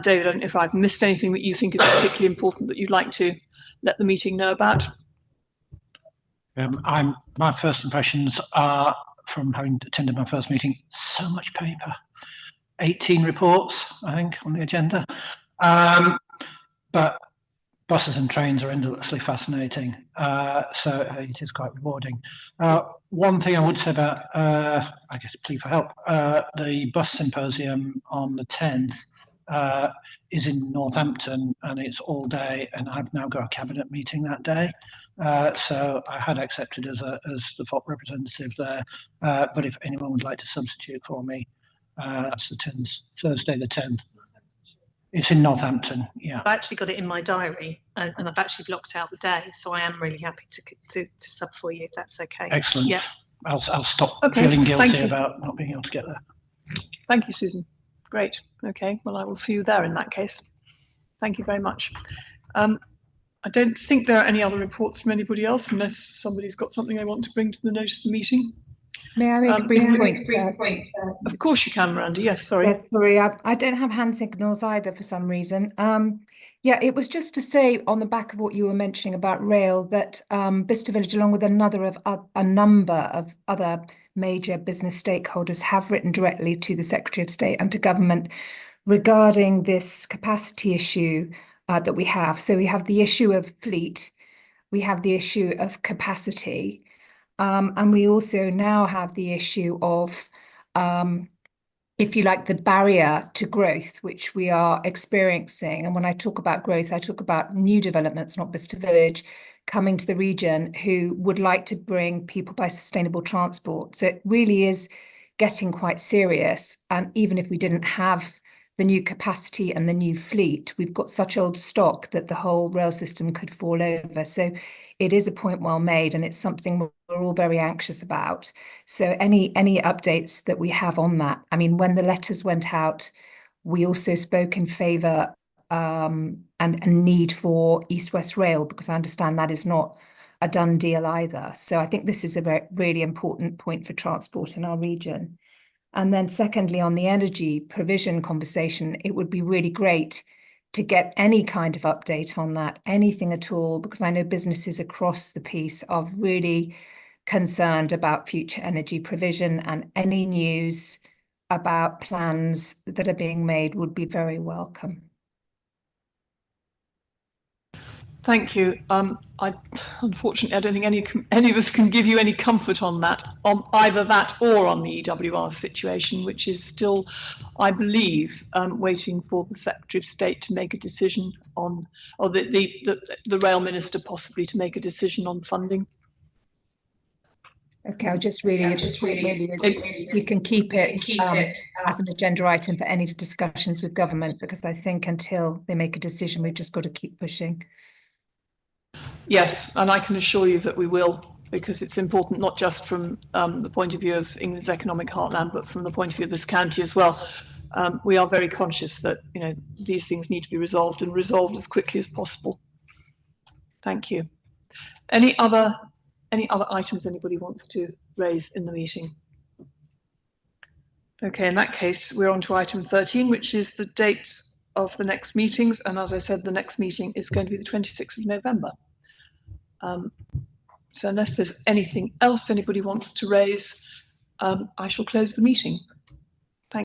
David, I don't know if I've missed anything that you think is particularly important that you'd like to let the meeting know about. My first impressions are, from having attended my first meeting, so much paper, 18 reports, I think, on the agenda. But buses and trains are endlessly fascinating, so it is quite rewarding. One thing I would say about, I guess, plea for help, the bus symposium on the 10th is in Northampton, and it's all day, and I've now got a cabinet meeting that day. So I had accepted as the FOP representative there, but if anyone would like to substitute for me, that's the 10th, Thursday the 10th. It's in Northampton, yeah. I actually got it in my diary, and I've actually blocked out the day, so I am really happy to sub for you, if that's okay. Excellent. Yeah. I'll stop feeling guilty about not being able to get there. Thank you, Susan. Great. Okay, well, I will see you there in that case. Thank you very much. I don't think there are any other reports from anybody else, unless somebody's got something they want to bring to the notice of the meeting. May I make a brief point? Of course you can, Miranda. Yes, sorry. Yeah, sorry, I don't have hand signals either for some reason. Yeah, it was just to say on the back of what you were mentioning about rail that Bicester Village, along with a number of other major business stakeholders, have written directly to the Secretary of State and to government regarding this capacity issue that we have. So we have the issue of fleet, we have the issue of capacity, and we also now have the issue of, if you like, the barrier to growth, which we are experiencing. And when I talk about growth, I talk about new developments, not Bicester Village, coming to the region who would like to bring people by sustainable transport. So it really is getting quite serious. And even if we didn't have the new capacity and the new fleet, we've got such old stock that the whole rail system could fall over. So it is a point well made, and it's something we're all very anxious about. So any updates that we have on that, I mean, when the letters went out, we also spoke in favour and need for East-West Rail, because I understand that is not a done deal either. So I think this is a really important point for transport in our region. And then secondly, on the energy provision conversation, it would be really great to get any kind of update on that, anything at all, because I know businesses across the piece are really concerned about future energy provision, and any news about plans that are being made would be very welcome. Thank you. Unfortunately, I don't think any of us can give you any comfort on that, on either that or on the EWR situation, which is still, I believe, waiting for the Secretary of State to make a decision on, or the Rail Minister possibly to make a decision on funding. Okay, I'll just really if you can keep it as an agenda item for any discussions with government, because I think until they make a decision, we've just got to keep pushing. Yes, and I can assure you that we will, because it's important not just from the point of view of England's economic heartland, but from the point of view of this county as well. We are very conscious that these things need to be resolved, and resolved as quickly as possible. Thank you. Any other items anybody wants to raise in the meeting? Okay, in that case, we're on to item 13, which is the dates of the next meetings. And as I said, the next meeting is going to be the 26th of November. So unless there's anything else anybody wants to raise, I shall close the meeting.